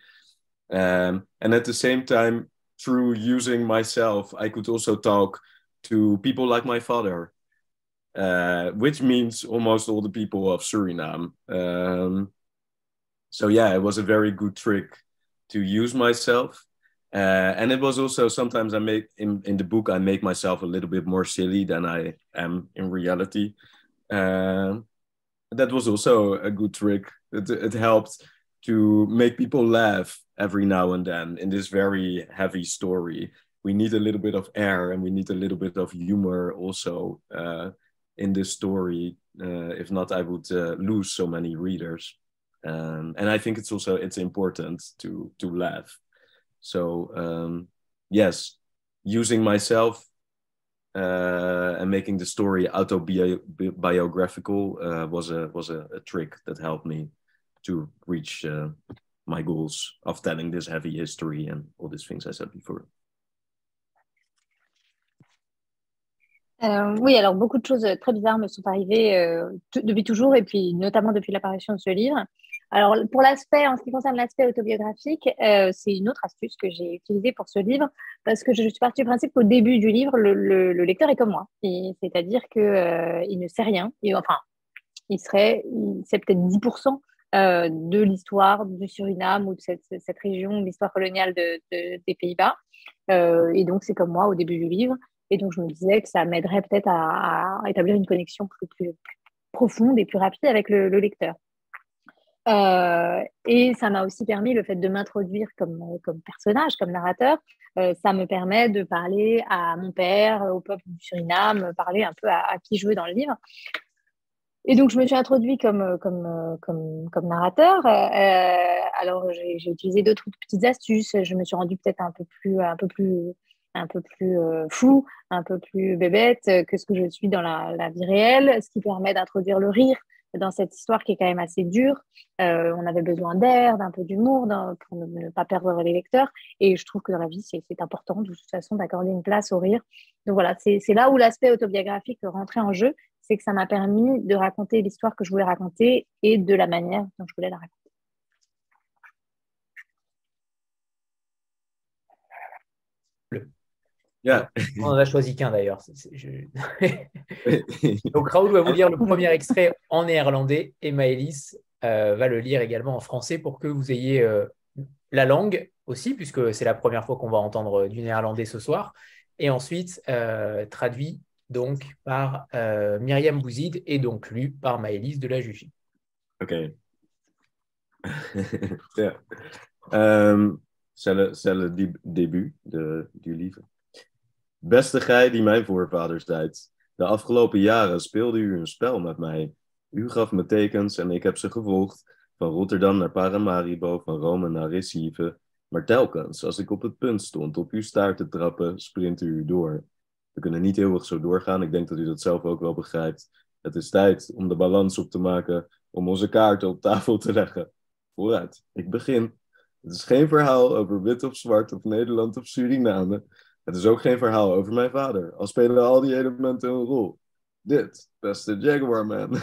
And at the same time, through using myself, I could also talk to people like my father, which means almost all the people of Suriname. So yeah, it was a very good trick to use myself. And it was also sometimes I make in the book, I make myself a little bit more silly than I am in reality. That was also a good trick. It helped to make people laugh every now and then in this very heavy story. We need a little bit of air and we need a little bit of humor also in this story. If not, I would lose so many readers. And I think it's important to laugh. So yes, using myself and making the story autobiographical was a trick that helped me to reach my goals of telling this heavy history and all these things I said before. Oui, alors beaucoup de choses très bizarres me sont arrivées depuis toujours et puis notamment depuis l'apparition de ce livre. Alors pour l'aspect, en ce qui concerne l'aspect autobiographique, c'est une autre astuce que j'ai utilisée pour ce livre parce que je suis partie du principe qu'au début du livre, le lecteur est comme moi. C'est-à-dire que il ne sait rien. Enfin, il sait peut-être 10% de l'histoire du Suriname ou de cette région, de l'histoire coloniale des Pays-Bas. Et donc c'est comme moi au début du livre. Et donc, je me disais que ça m'aiderait peut-être à établir une connexion plus profonde et plus rapide avec le lecteur. Et ça m'a aussi permis le fait de m'introduire comme personnage, comme narrateur. Ça me permet de parler à mon père, au peuple du Suriname, parler un peu à qui je veux dans le livre. Et donc, je me suis introduite comme narrateur. Alors, j'ai utilisé d'autres petites astuces. Je me suis rendue peut-être un peu plus fou, un peu plus bébête que ce que je suis dans la vie réelle, ce qui permet d'introduire le rire dans cette histoire qui est quand même assez dure. On avait besoin d'air, d'un peu d'humour pour ne pas perdre les lecteurs. Et je trouve que dans la vie, c'est important de toute façon d'accorder une place au rire. Donc voilà, c'est là où l'aspect autobiographique rentrait en jeu, c'est que ça m'a permis de raconter l'histoire que je voulais raconter et de la manière dont je voulais la raconter. Yeah. On en a choisi qu'un d'ailleurs. Donc Raoul va vous lire le premier extrait en néerlandais et Maëlys va le lire également en français pour que vous ayez la langue aussi, puisque c'est la première fois qu'on va entendre du néerlandais ce soir. Et ensuite, traduit donc par Myriam Bouzid et donc lu par Maëlys de la Jugie. Ok. Yeah. C'est le début du livre. Beste gij die mijn voorvaders deed. De afgelopen jaren speelde u een spel met mij. U gaf me tekens en ik heb ze gevolgd. Van Rotterdam naar Paramaribo, van Rome naar Recife. Maar telkens, als ik op het punt stond op uw staart te trappen, sprintte u door. We kunnen niet eeuwig zo doorgaan. Ik denk dat u dat zelf ook wel begrijpt. Het is tijd om de balans op te maken, om onze kaarten op tafel te leggen. Vooruit, ik begin. Het is geen verhaal over wit of zwart of Nederland of Suriname. Het is ook geen verhaal over mijn vader. Al spelen al die elementen een rol. Dit, beste Jaguar Man,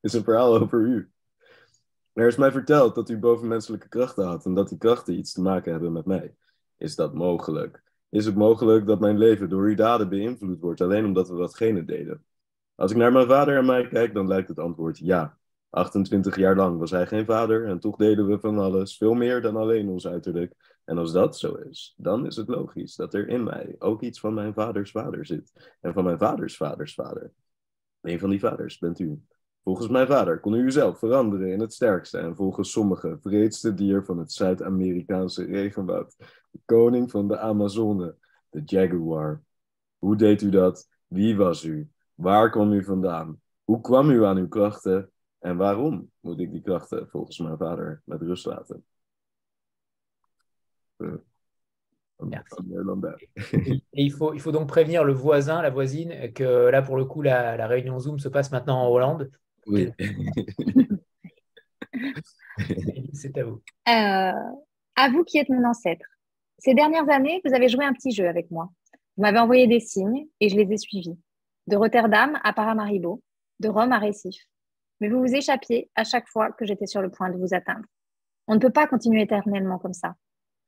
is een verhaal over u. Er is mij verteld dat u bovenmenselijke krachten had en dat die krachten iets te maken hebben met mij. Is dat mogelijk? Is het mogelijk dat mijn leven door uw daden beïnvloed wordt alleen omdat we datgene deden? Als ik naar mijn vader en mij kijk, dan lijkt het antwoord ja. 28 jaar lang was hij geen vader en toch deden we van alles, veel meer dan alleen ons uiterlijk. En als dat zo is, dan is het logisch dat er in mij ook iets van mijn vaders vader zit. En van mijn vaders vaders vader. Een van die vaders bent u. Volgens mijn vader kon u uzelf veranderen in het sterkste en volgens sommigen wreedste dier van het Zuid-Amerikaanse regenwoud. De koning van de Amazone, de jaguar. Hoe deed u dat? Wie was u? Waar kwam u vandaan? Hoe kwam u aan uw krachten? En waarom moet ik die krachten volgens mijn vader met rust laten? Et il faut donc prévenir le voisin, la voisine, que là, pour le coup, la réunion Zoom se passe maintenant en Hollande. Oui. C'est à vous. À vous qui êtes mon ancêtre. Ces dernières années, vous avez joué un petit jeu avec moi. Vous m'avez envoyé des signes et je les ai suivis. De Rotterdam à Paramaribo, de Rome à Recife. Mais vous vous échappiez à chaque fois que j'étais sur le point de vous atteindre. On ne peut pas continuer éternellement comme ça.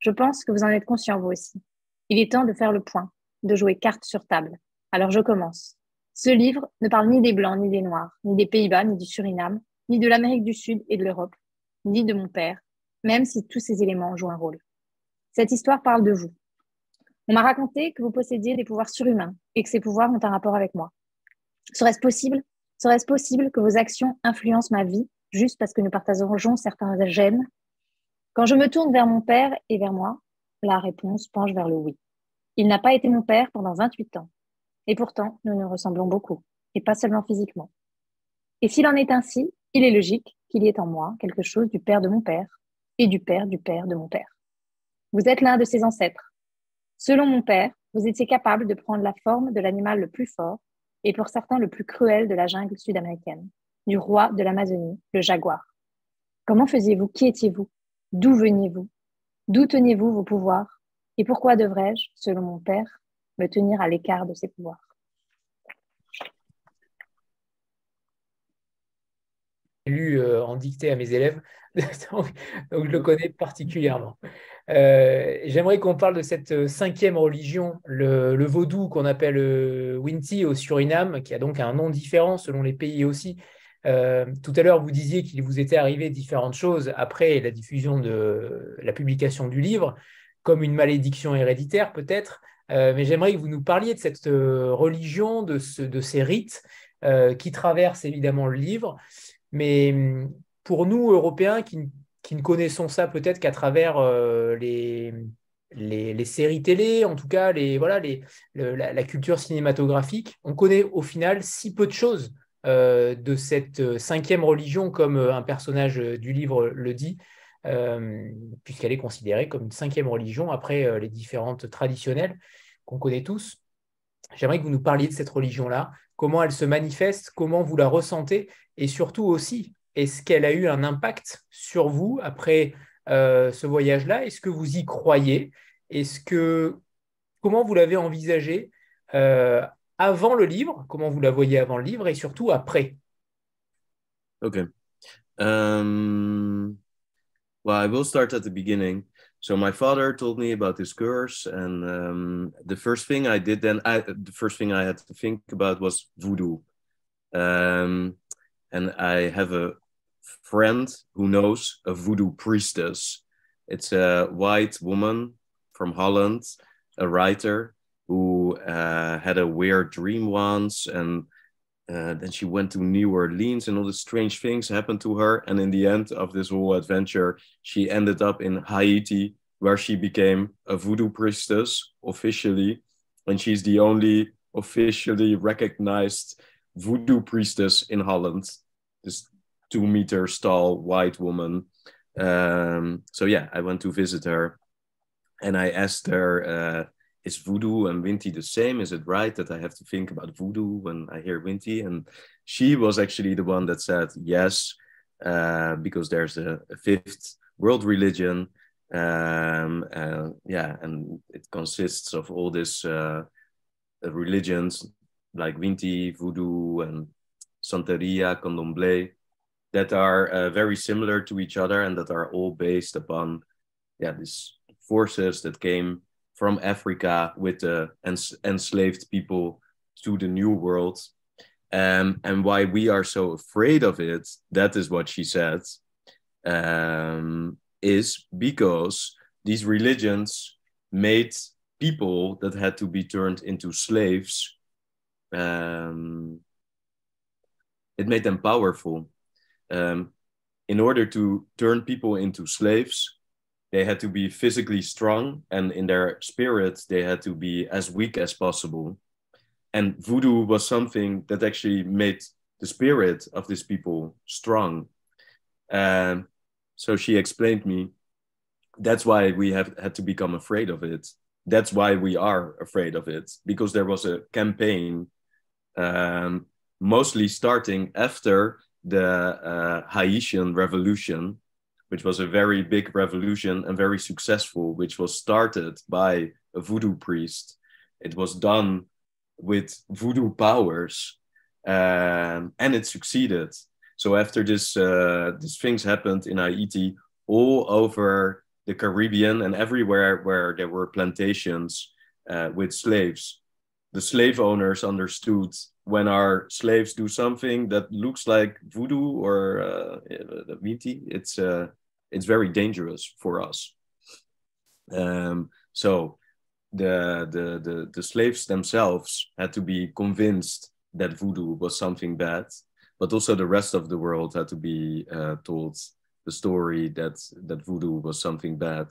Je pense que vous en êtes conscient vous aussi. Il est temps de faire le point, de jouer carte sur table. Alors je commence. Ce livre ne parle ni des Blancs, ni des Noirs, ni des Pays-Bas, ni du Suriname, ni de l'Amérique du Sud et de l'Europe, ni de mon père, même si tous ces éléments jouent un rôle. Cette histoire parle de vous. On m'a raconté que vous possédiez des pouvoirs surhumains et que ces pouvoirs ont un rapport avec moi. Serait-ce possible que vos actions influencent ma vie juste parce que nous partageons certains gènes? Quand je me tourne vers mon père et vers moi, la réponse penche vers le oui. Il n'a pas été mon père pendant 28 ans. Et pourtant, nous nous ressemblons beaucoup, et pas seulement physiquement. Et s'il en est ainsi, il est logique qu'il y ait en moi quelque chose du père de mon père et du père de mon père. Vous êtes l'un de ses ancêtres. Selon mon père, vous étiez capable de prendre la forme de l'animal le plus fort et pour certains le plus cruel de la jungle sud-américaine, du roi de l'Amazonie, le jaguar. Comment faisiez-vous? Qui étiez-vous? D'où veniez-vous? D'où teniez-vous vos pouvoirs? Et pourquoi devrais-je, selon mon père, me tenir à l'écart de ces pouvoirs? Lu en dictée à mes élèves, donc je le connais particulièrement. J'aimerais qu'on parle de cette 5e religion, le vaudou qu'on appelle Winti au Suriname, qui a donc un nom différent selon les pays aussi. Tout à l'heure, vous disiez qu'il vous était arrivé différentes choses après la diffusion de la publication du livre, comme une malédiction héréditaire peut-être, mais j'aimerais que vous nous parliez de cette religion, de ces rites qui traversent évidemment le livre, mais pour nous, Européens, qui ne connaissons ça peut-être qu'à travers les séries télé, en tout cas la culture cinématographique, on connaît au final si peu de choses de cette 5e religion, comme un personnage du livre le dit, puisqu'elle est considérée comme une 5e religion après les différentes traditionnelles qu'on connaît tous. J'aimerais que vous nous parliez de cette religion-là, comment elle se manifeste, comment vous la ressentez, et surtout aussi, est-ce qu'elle a eu un impact sur vous après ce voyage-là? Est-ce que vous y croyez? Comment vous l'avez envisagé avant le livre? Comment vous la voyez avant le livre et surtout après? Okay. Well, I will start at the beginning. So my father told me about this curse, and the first thing I did then, the first thing I had to think about was voodoo. And I have a friend who knows a voodoo priestess. It's a white woman from Holland, a writer who had a weird dream once, and then she went to New Orleans and all the strange things happened to her. And in the end of this whole adventure, she ended up in Haiti, where she became a voodoo priestess officially. And she's the only officially recognized voodoo priestess in Holland. This 2 meters tall white woman. So yeah, I went to visit her and I asked her, is voodoo and Winti the same? Is it right that I have to think about voodoo when I hear Winti? And she was actually the one that said yes, because there's a 5th world religion Yeah, and it consists of all these religions like Winti, Voodoo, and Santeria, Candomblé, that are very similar to each other and that are all based upon these forces that came from Africa with the enslaved people to the New World. And why we are so afraid of it, that is what she said, is because these religions made people that had to be turned into slaves, it made them powerful. In order to turn people into slaves, they had to be physically strong, and in their spirits, they had to be as weak as possible. And voodoo was something that actually made the spirit of these people strong. So she explained me, that's why we have had to become afraid of it. That's why we are afraid of it, because there was a campaign, mostly starting after the Haitian Revolution, which was a very big revolution and very successful, which was started by a voodoo priest. It was done with voodoo powers, and it succeeded. So after these things happened in Haiti, all over the Caribbean and everywhere where there were plantations with slaves, the slave owners understood, when our slaves do something that looks like voodoo or Winti, it's very dangerous for us. So the slaves themselves had to be convinced that voodoo was something bad, but also the rest of the world had to be told the story that voodoo was something bad.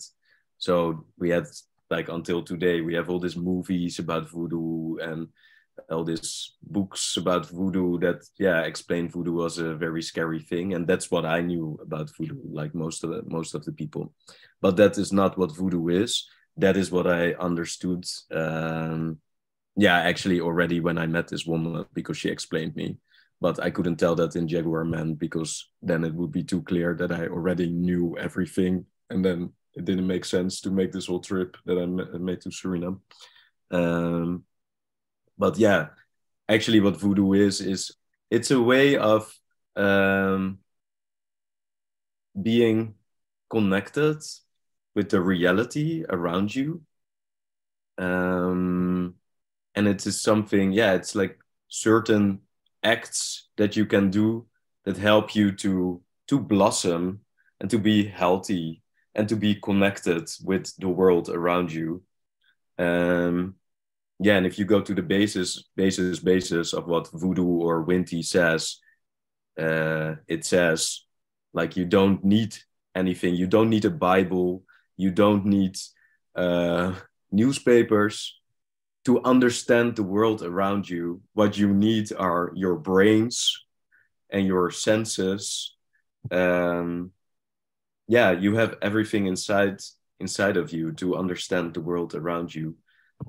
So we had, like, until today, we have all these movies about voodoo and all these books about voodoo that explain voodoo as a very scary thing, and that's what I knew about voodoo, like most of the people. But that is not what voodoo is. That is what I understood. Actually, already when I met this woman, because she explained me. But I couldn't tell that in Jaguar Man, because then it would be too clear that I already knew everything, and then it didn't make sense to make this whole trip that I made to Suriname. But yeah, actually what voodoo is it's a way of being connected with the reality around you. And it is something, it's like certain acts that you can do that help you to blossom and to be healthy and to be connected with the world around you. And if you go to the basis of what voodoo or Winti says, it says, like, you don't need anything. You don't need a Bible. You don't need newspapers to understand the world around you. What you need are your brains and your senses. You have everything inside of you to understand the world around you.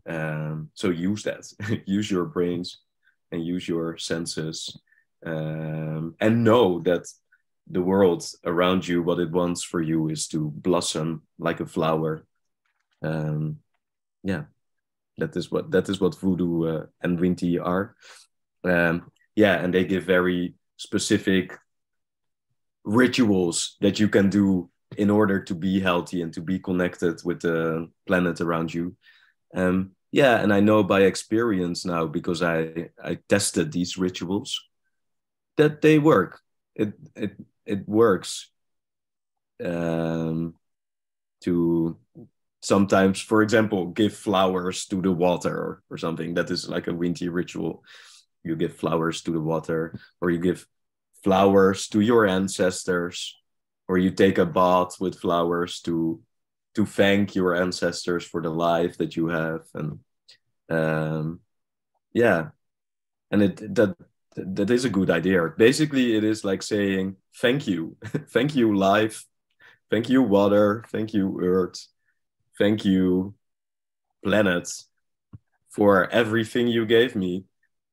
So use that. Use your brains and use your senses, and know that the world around you, what it wants for you is to blossom like a flower. That is what voodoo and Winti are. And they give very specific rituals that you can do in order to be healthy and to be connected with the planet around you. And I know by experience now, because I tested these rituals, that they work. It works to sometimes, for example, give flowers to the water or something. That is like a Winti ritual. You give flowers to the water, or you give flowers to your ancestors, or you take a bath with flowers to thank your ancestors for the life that you have. And and that is a good idea. Basically, it is like saying thank you. Thank you, life. Thank you, water. Thank you, earth. Thank you, planet, for everything you gave me.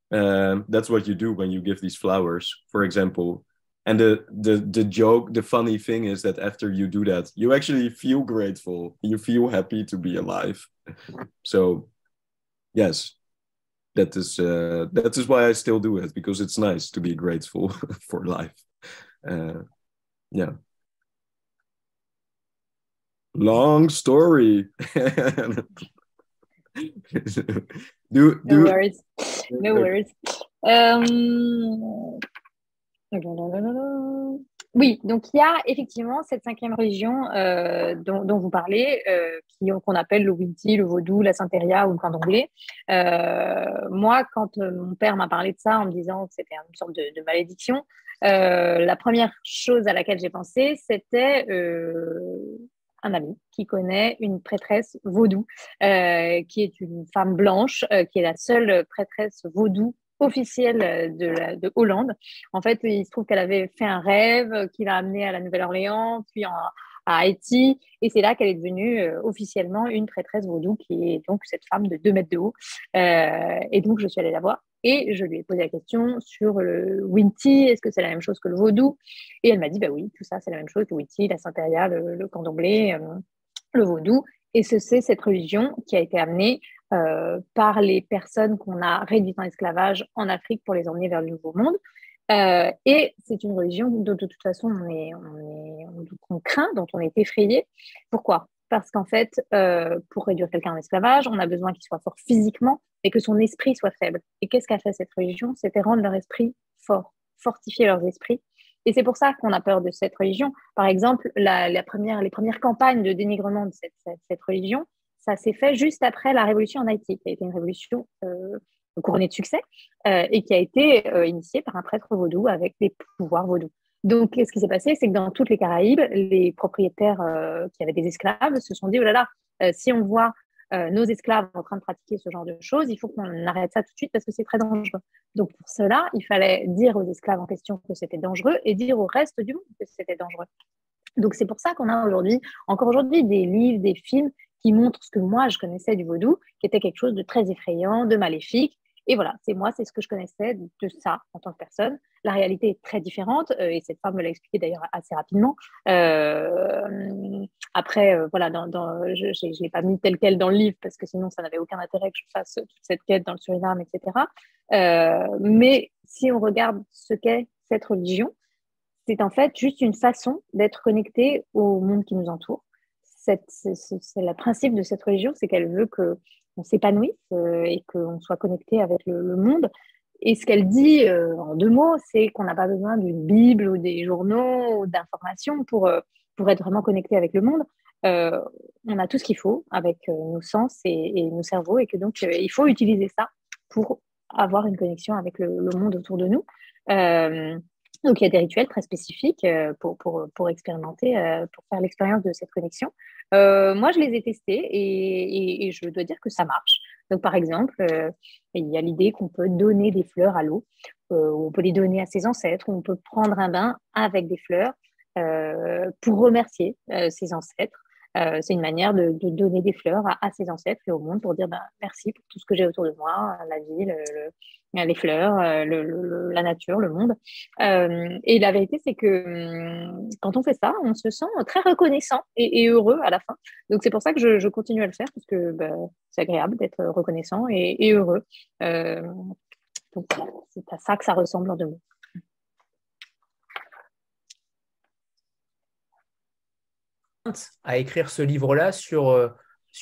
That's what you do when you give these flowers. For example, And the joke, the funny thing is that after you do that, you actually feel grateful. You feel happy to be alive. So, yes, that is why I still do it, because it's nice to be grateful for life. Yeah. Long story. No worries. No worries. Oui, donc il y a effectivement cette cinquième religion dont vous parlez, qu'on appelle le Winti, le vaudou, la Santeria ou le candomblé. Moi, quand mon père m'a parlé de ça en me disant que c'était une sorte de malédiction, la première chose à laquelle j'ai pensé, c'était un ami qui connaît une prêtresse vaudou, qui est une femme blanche, qui est la seule prêtresse vaudou officielle de Hollande. En fait, il se trouve qu'elle avait fait un rêve qui l'a amenée à la Nouvelle-Orléans, puis à Haïti, et c'est là qu'elle est devenue officiellement une prêtresse vaudou, qui est donc cette femme de 2 mètres de haut. Et donc, je suis allée la voir et je lui ai posé la question sur le Winti, est-ce que c'est la même chose que le vaudou? Et elle m'a dit, bah oui, tout ça, c'est la même chose, le Winti, la Santeria, le candomblé, le vaudou. Et c'est cette religion qui a été amenée par les personnes qu'on a réduites en esclavage en Afrique pour les emmener vers le Nouveau Monde. Et c'est une religion dont de toute façon on craint, dont on est effrayé. Pourquoi? Parce qu'en fait, pour réduire quelqu'un en esclavage, on a besoin qu'il soit fort physiquement et que son esprit soit faible. Et qu'est-ce qu'a fait cette religion? C'était rendre leur esprit fort, fortifier leurs esprits. Et c'est pour ça qu'on a peur de cette religion. Par exemple, les premières campagnes de dénigrement de cette religion, ça s'est fait juste après la révolution en Haïti, qui a été une révolution couronnée de succès et qui a été initiée par un prêtre vaudou avec des pouvoirs vaudous. Donc, ce qui s'est passé, c'est que dans toutes les Caraïbes, les propriétaires qui avaient des esclaves se sont dit, oh là là, si on voit nos esclaves en train de pratiquer ce genre de choses, il faut qu'on arrête ça tout de suite parce que c'est très dangereux. Donc, pour cela, il fallait dire aux esclaves en question que c'était dangereux et dire au reste du monde que c'était dangereux. Donc, c'est pour ça qu'on a encore aujourd'hui, des livres, des films qui montrent ce que moi, je connaissais du vaudou, qui était quelque chose de très effrayant, de maléfique. Et voilà, c'est ce que je connaissais de ça en tant que personne. La réalité est très différente et cette femme me l'a expliqué d'ailleurs assez rapidement. Après, voilà, je ne l'ai pas mis tel quel dans le livre parce que sinon, ça n'avait aucun intérêt que je fasse toute cette quête dans le Suriname, etc. Mais si on regarde ce qu'est cette religion, c'est en fait juste une façon d'être connecté au monde qui nous entoure. C'est le principe de cette religion, c'est qu'elle veut qu'on s'épanouisse et qu'on soit connecté avec le monde. Et ce qu'elle dit en 2 mots, c'est qu'on n'a pas besoin d'une Bible ou des journaux ou d'informations pour être vraiment connecté avec le monde. On a tout ce qu'il faut avec nos sens et nos cerveaux et que donc il faut utiliser ça pour avoir une connexion avec le monde autour de nous. Donc, il y a des rituels très spécifiques pour expérimenter, pour faire l'expérience de cette connexion. Moi, je les ai testés et je dois dire que ça marche. Donc, par exemple, il y a l'idée qu'on peut donner des fleurs à l'eau, ou on peut les donner à ses ancêtres, ou on peut prendre un bain avec des fleurs pour remercier ses ancêtres. C'est une manière de donner des fleurs à ses ancêtres et au monde pour dire merci pour tout ce que j'ai autour de moi, la vie, les fleurs, la nature, le monde. Et la vérité, c'est que quand on fait ça, on se sent très reconnaissant et heureux à la fin. Donc, c'est pour ça que je continue à le faire parce que c'est agréable d'être reconnaissant et heureux. Donc, c'est à ça que ça ressemble en 2 mots. À écrire ce livre-là sur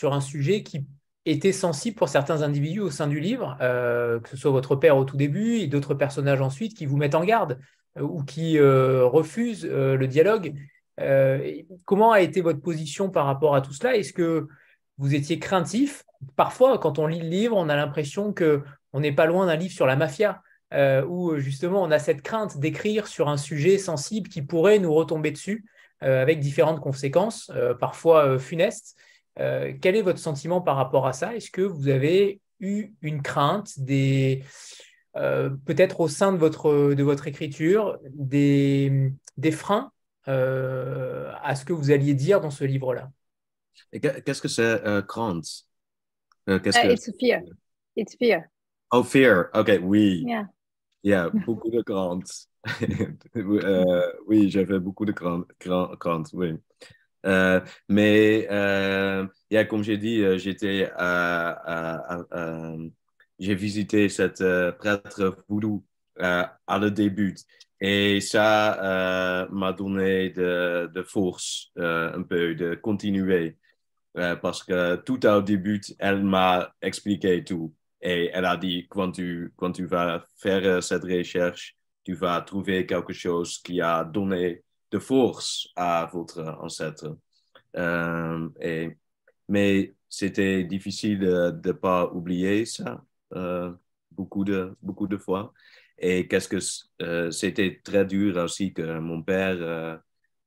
un sujet qui était sensible pour certains individus au sein du livre, que ce soit votre père au tout début et d'autres personnages ensuite qui vous mettent en garde ou qui refusent le dialogue. Comment a été votre position par rapport à tout cela? Est-ce que vous étiez craintif? Parfois, quand on lit le livre, on a l'impression qu'on n'est pas loin d'un livre sur la mafia, où justement on a cette crainte d'écrire sur un sujet sensible qui pourrait nous retomber dessus. Avec différentes conséquences, parfois funestes. Quel est votre sentiment par rapport à ça? Est-ce que vous avez eu une crainte, peut-être au sein de votre écriture, des freins à ce que vous alliez dire dans ce livre-là? Et qu'est-ce que c'est crainte? It's fear. It's fear. Oh, fear. OK, oui. Yeah. Yeah, beaucoup de grandes. Oui, j'avais beaucoup de grandes, oui. Yeah, comme j'ai dit, j'ai visité cette prêtre voodoo à le début. Et ça m'a donné de force un peu de continuer. Parce que tout au début, elle m'a expliqué tout. Et elle a dit, quand tu vas faire cette recherche, tu vas trouver quelque chose qui a donné de force à votre ancêtre. Euh, et, mais c'était difficile de ne pas oublier ça beaucoup de fois. Et c'était très dur aussi que mon père,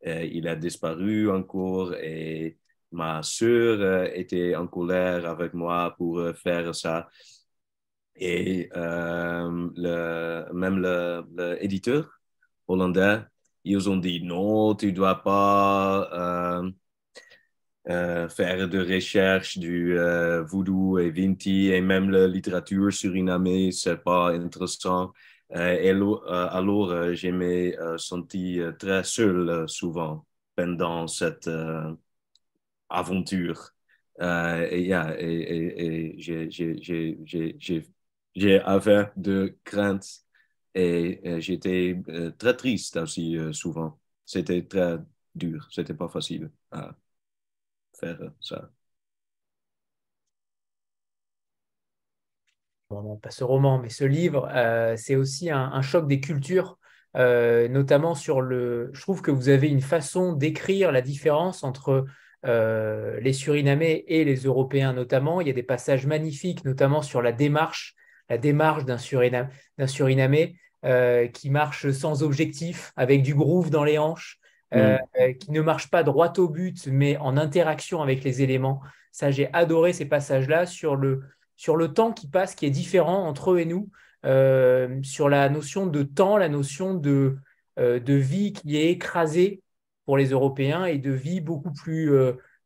il a disparu encore et ma sœur était en colère avec moi pour faire ça. Et même l'éditeur hollandais, ils ont dit non, tu dois pas faire de recherche du voodoo et Vinti et même la littérature surinamée, c'est pas intéressant. Alors, je m'ai senti très seul souvent pendant cette aventure. Yeah, et j'ai avait de craintes et j'étais très triste aussi souvent. C'était très dur, c'était pas facile à faire ça. Bon, pas ce roman, mais ce livre, c'est aussi un choc des cultures, notamment sur le. Je trouve que vous avez une façon d'écrire la différence entre les Surinamais et les Européens, notamment. Il y a des passages magnifiques, notamment sur la démarche d'un Surinamé qui marche sans objectif, avec du groove dans les hanches, Mm. qui ne marche pas droit au but, mais en interaction avec les éléments. Ça, j'ai adoré ces passages-là sur le temps qui passe, qui est différent entre eux et nous, sur la notion de temps, la notion de vie qui est écrasée pour les Européens et de vie beaucoup plus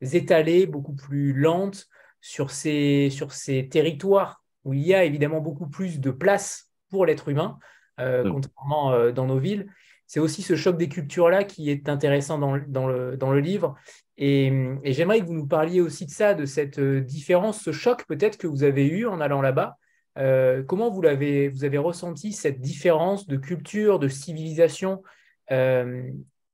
étalée, beaucoup plus lente sur ces territoires où il y a évidemment beaucoup plus de place pour l'être humain, Mm. contrairement dans nos villes. C'est aussi ce choc des cultures-là qui est intéressant dans le livre. Et j'aimerais que vous nous parliez aussi de ça, de cette différence, ce choc peut-être que vous avez eu en allant là-bas. Comment vous avez ressenti cette différence de culture, de civilisation? Euh,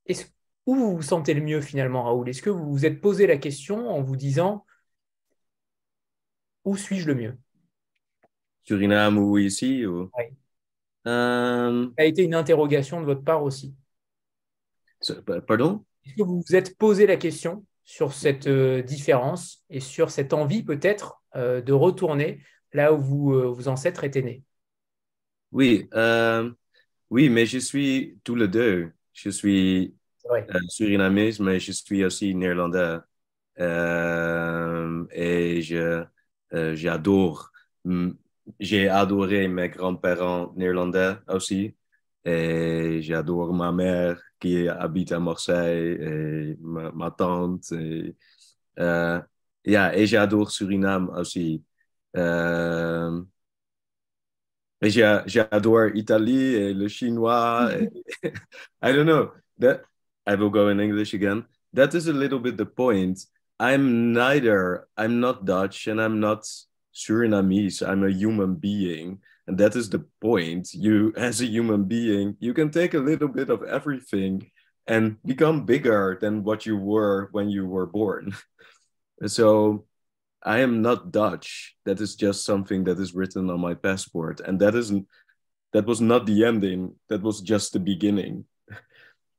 est-ce- Où vous vous sentez le mieux finalement, Raoul? Est-ce que vous vous êtes posé la question en vous disant où suis-je le mieux? Suriname ou ici ou... Oui. Euh, Ça a été une interrogation de votre part aussi. Pardon? Est-ce que vous vous êtes posé la question sur cette différence et sur cette envie peut-être de retourner là où vos ancêtres étaient nés? Oui, oui, mais je suis tous les deux. Je suis C'est vrai. surinamais, mais je suis aussi néerlandais. Et j'adore. Mm, J'ai adoré mes grands-parents néerlandais aussi. Et j'adore ma mère qui habite à Marseille et ma tante. Euh, yeah, et j'adore Suriname aussi. Euh, et j'adore Italie et le chinois. I don't know. That I will go in English again. That is a little bit the point. I'm not Dutch and I'm not Surinamese. I'm a human being. And that is the point. You, as a human being, you can take a little bit of everything and become bigger than what you were when you were born. So I am not Dutch. That is just something that is written on my passport. And that was not the ending. That was just the beginning.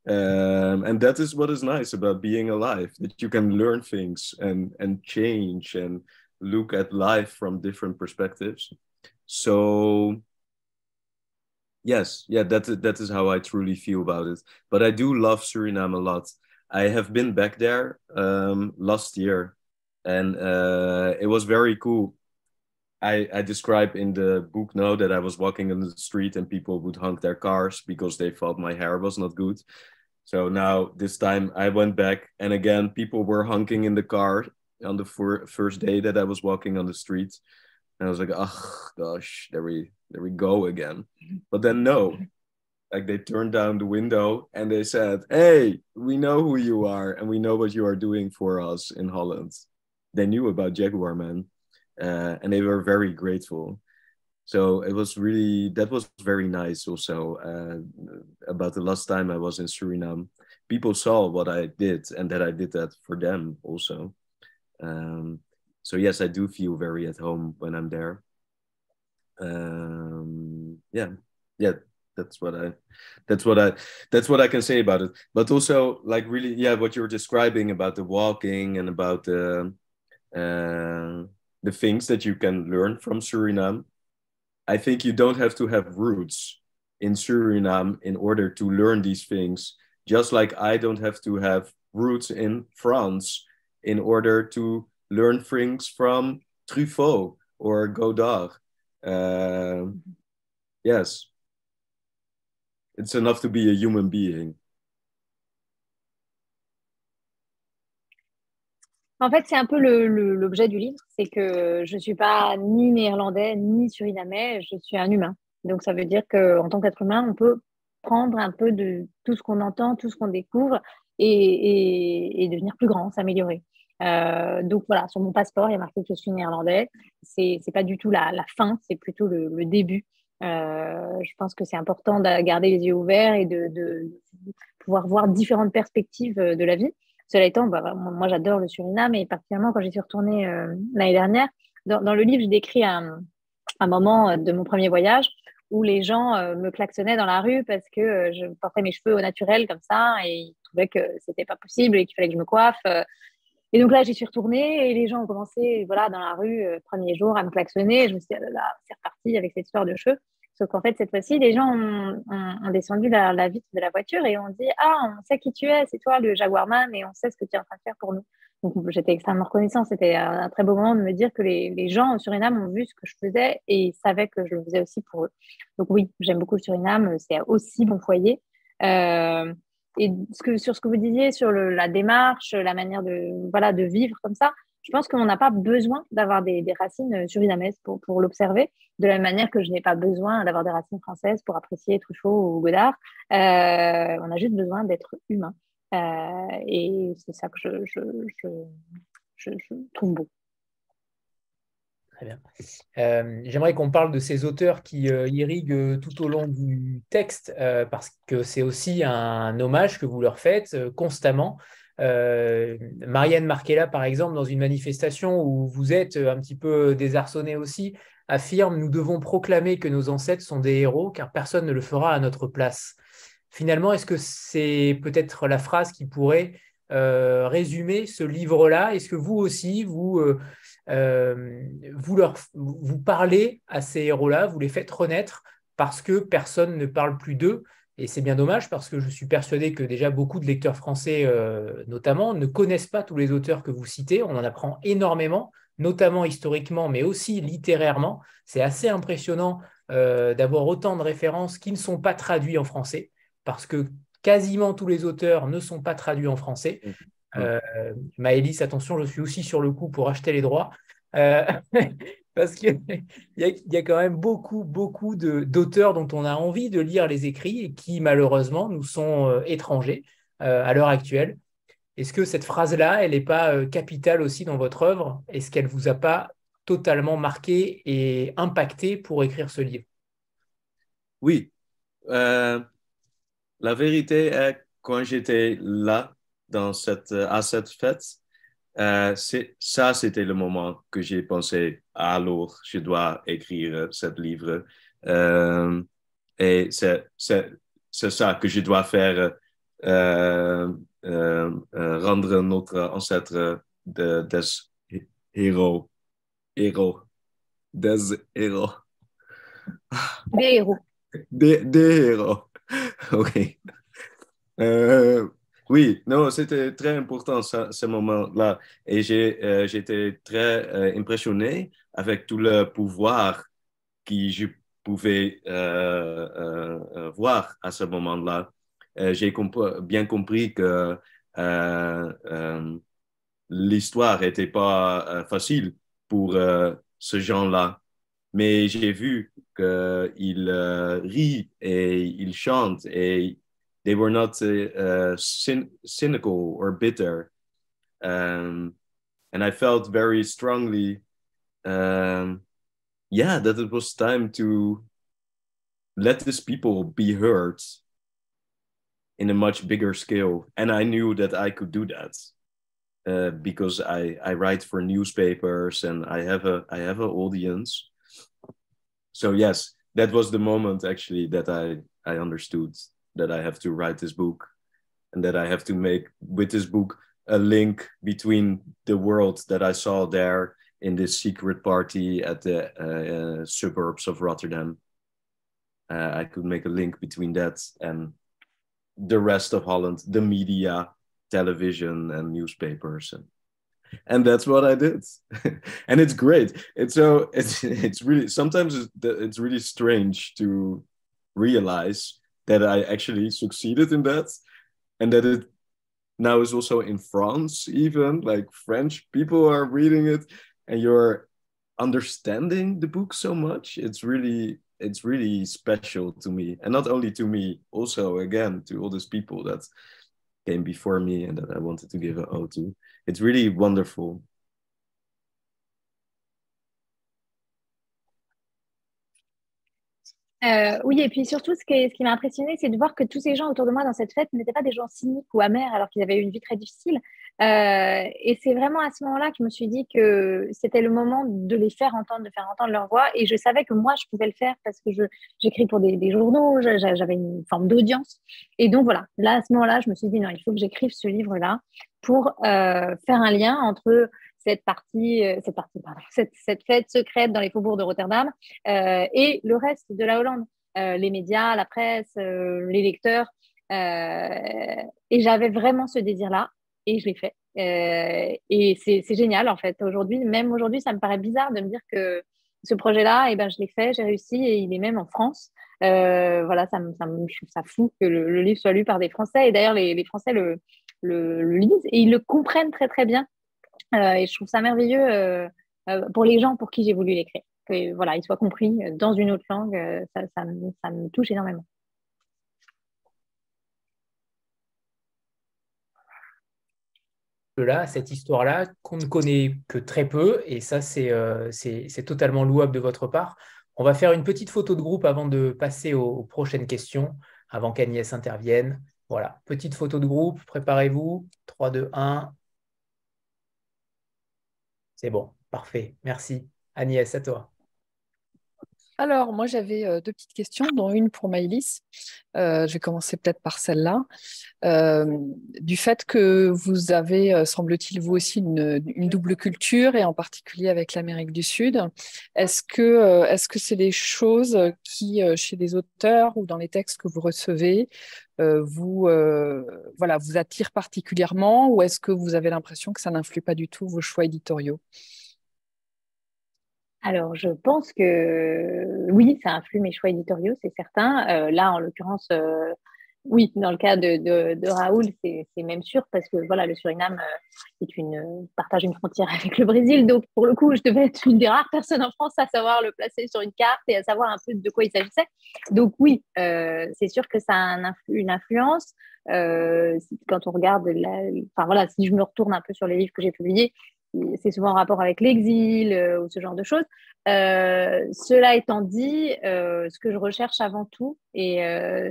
And that is what is nice about being alive, that you can learn things and change and look at life from different perspectives. So yes, yeah, that is how I truly feel about it. But I do love Suriname a lot. I have been back there last year, and it was very cool. I describe in the book now that I was walking on the street and people would honk their cars because they thought my hair was not good. So now this time I went back and again people were honking in the car on the first day that I was walking on the street. And I was like, oh gosh, there we go again. But then no, like they turned down the window and they said, hey, we know who you are and we know what you are doing for us in Holland. They knew about Jaguar, man. And they were very grateful. So that was very nice also. About the last time I was in Suriname, people saw what I did and that I did that for them also. So yes, I do feel very at home when I'm there. Yeah, yeah, that's what I that's what I that's what I can say about it. But also, like, really, yeah, what you were describing about the walking and about the things that you can learn from Suriname. I think you don't have to have roots in Suriname in order to learn these things. Just like I don't have to have roots in France in order to learn things from Truffaut or Godard. Yes, it's enough to be a human being. En fait, c'est un peu l'objet du livre, c'est que je ne suis pas ni néerlandais, ni surinamais, je suis un humain. Donc, ça veut dire qu'en tant qu'être humain, on peut prendre un peu de tout ce qu'on entend, tout ce qu'on découvre et devenir plus grand, s'améliorer. Donc, voilà, sur mon passeport, il y a marqué que je suis néerlandais. C'est pas du tout la fin, c'est plutôt le début. Je pense que c'est important de garder les yeux ouverts et de pouvoir voir différentes perspectives de la vie. Cela étant, bah, moi j'adore le Suriname et particulièrement quand j'y suis retournée l'année dernière. Dans le livre, je décris un moment de mon premier voyage où les gens me klaxonnaient dans la rue parce que je portais mes cheveux au naturel comme ça et ils trouvaient que c'était pas possible et qu'il fallait que je me coiffe. Et donc là, j'y suis retournée et les gens ont commencé, voilà, dans la rue, premier jour, à me klaxonner. Et je me suis dit, ah là là, c'est reparti avec cette histoire de cheveux. Sauf qu'en fait, cette fois-ci, les gens ont descendu la vitre de la voiture et ont dit, ah, on sait qui tu es, c'est toi le Jaguarman et on sait ce que tu es en train de faire pour nous. Donc j'étais extrêmement reconnaissante. C'était un très beau moment de me dire que les gens au Suriname ont vu ce que je faisais et ils savaient que je le faisais aussi pour eux. Donc oui, j'aime beaucoup le Suriname, c'est aussi mon foyer. Et sur ce que vous disiez, sur la démarche, la manière de vivre comme ça, je pense qu'on n'a pas besoin d'avoir des racines surinamaises pour l'observer, de la même manière que je n'ai pas besoin d'avoir des racines françaises pour apprécier Truffaut ou Godard. On a juste besoin d'être humain. Et c'est ça que je trouve beau. Très bien. J'aimerais qu'on parle de ces auteurs qui irriguent tout au long du texte, parce que c'est aussi un hommage que vous leur faites constamment. Marianne Marquella, par exemple, dans une manifestation où vous êtes un petit peu désarçonné aussi, affirme: nous devons proclamer que nos ancêtres sont des héros, car personne ne le fera à notre place. Finalement, est-ce que c'est peut-être la phrase qui pourrait résumer ce livre-là? Est-ce que vous aussi, vous parlez à ces héros-là, vous les faites renaître parce que personne ne parle plus d'eux? Et c'est bien dommage parce que je suis persuadé que déjà beaucoup de lecteurs français, notamment, ne connaissent pas tous les auteurs que vous citez. On en apprend énormément, notamment historiquement, mais aussi littérairement. C'est assez impressionnant d'avoir autant de références qui ne sont pas traduites en français, parce que quasiment tous les auteurs ne sont pas traduits en français. Maëlys, attention, je suis aussi sur le coup pour acheter les droits. Parce qu'il y a quand même beaucoup d'auteurs dont on a envie de lire les écrits et qui, malheureusement, nous sont étrangers à l'heure actuelle. Est-ce que cette phrase-là, elle n'est pas capitale aussi dans votre œuvre? Est-ce qu'elle ne vous a pas totalement marqué et impacté pour écrire ce livre? Oui. La vérité est, quand j'étais là, à cette fête, c'était le moment que j'ai pensé, alors je dois écrire ce livre. Et c'est ça que je dois faire, rendre notre ancêtre des héros. Des héros. Des héros. Des héros. OK. Oui, non, c'était très important ce moment-là. Et j'étais très impressionné avec tout le pouvoir que je pouvais voir à ce moment-là. J'ai bien compris que l'histoire n'était pas facile pour ce gens-là mais j'ai vu qu'il rit et il chante et they were not cynical or bitter. And I felt very strongly, that it was time to let these people be heard in a much bigger scale. And I knew that I could do that because I write for newspapers and I have an audience. So yes, that was the moment actually that I understood that I have to write this book and that I have to make with this book a link between the world that I saw there in this secret party at the suburbs of Rotterdam. I could make a link between that and the rest of Holland, the media, television and newspapers. And that's what I did. And it's great. It's really, sometimes it's really strange to realize that I actually succeeded in that. And that it now is also in France, even like French people are reading it and you're understanding the book so much. It's really special to me. And not only to me, also again, to all these people that came before me and that I wanted to give an ode to. It's really wonderful. Oui, et puis surtout, ce qui m'a impressionné, c'est de voir que tous ces gens autour de moi dans cette fête n'étaient pas des gens cyniques ou amers alors qu'ils avaient eu une vie très difficile. Et c'est vraiment à ce moment-là que je me suis dit que c'était le moment de les faire entendre, de faire entendre leur voix. Et je savais que moi, je pouvais le faire parce que j'écris pour des journaux, j'avais une forme d'audience. Et donc voilà, là, à ce moment-là, je me suis dit non, il faut que j'écrive ce livre-là pour faire un lien entre cette fête secrète dans les faubourgs de Rotterdam et le reste de la Hollande, les médias, la presse, les lecteurs. Et j'avais vraiment ce désir-là et je l'ai fait. Et c'est génial en fait. Même aujourd'hui, ça me paraît bizarre de me dire que ce projet-là, eh ben, je l'ai fait, j'ai réussi et il est même en France. Voilà, je trouve ça fou que le livre soit lu par des Français. Et d'ailleurs, les Français le lisent et ils le comprennent très très bien. Et je trouve ça merveilleux pour les gens pour qui j'ai voulu l'écrire. Que voilà, il soit compris dans une autre langue, ça me touche énormément. Là, cette histoire-là, qu'on ne connaît que très peu, et ça, c'est totalement louable de votre part. On va faire une petite photo de groupe avant de passer aux prochaines questions, avant qu'Agnès intervienne. Voilà, petite photo de groupe, préparez-vous. 3, 2, 1. C'est bon, parfait, merci. Agnès, à toi. Alors, moi, j'avais deux petites questions, dont une pour Maëlys. Je vais commencer peut-être par celle-là. Du fait que vous avez, semble-t-il, vous aussi, une double culture, et en particulier avec l'Amérique du Sud, est-ce que c'est des choses qui, chez les auteurs ou dans les textes que vous recevez, vous attirent particulièrement, ou est-ce que vous avez l'impression que ça n'influe pas du tout vos choix éditoriaux? Alors, je pense que oui, ça influe mes choix éditoriaux, c'est certain. Là, en l'occurrence, oui, dans le cas de Raoul, c'est même sûr parce que voilà, le Suriname partage une frontière avec le Brésil. Donc, pour le coup, je devais être une des rares personnes en France à savoir le placer sur une carte et à savoir un peu de quoi il s'agissait. Donc, oui, c'est sûr que ça a une influence. Quand on regarde, enfin voilà, si je me retourne un peu sur les livres que j'ai publiés, c'est souvent en rapport avec l'exil ou ce genre de choses. Cela étant dit, ce que je recherche avant tout, et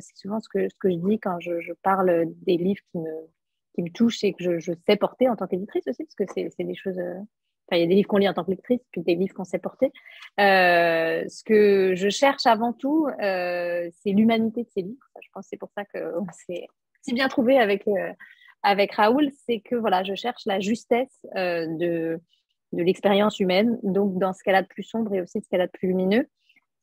c'est souvent ce que je dis quand je parle des livres qui me touchent et que je sais porter en tant qu'éditrice aussi, parce que c'est des choses... Enfin, il y a des livres qu'on lit en tant que lectrice, puis des livres qu'on sait porter. Ce que je cherche avant tout, c'est l'humanité de ces livres. Je pense que c'est pour ça qu'on s'est si bien trouvé avec Raoul, c'est que voilà, je cherche la justesse de l'expérience humaine, donc dans ce qu'elle a de plus sombre et aussi de ce qu'elle a de plus lumineux.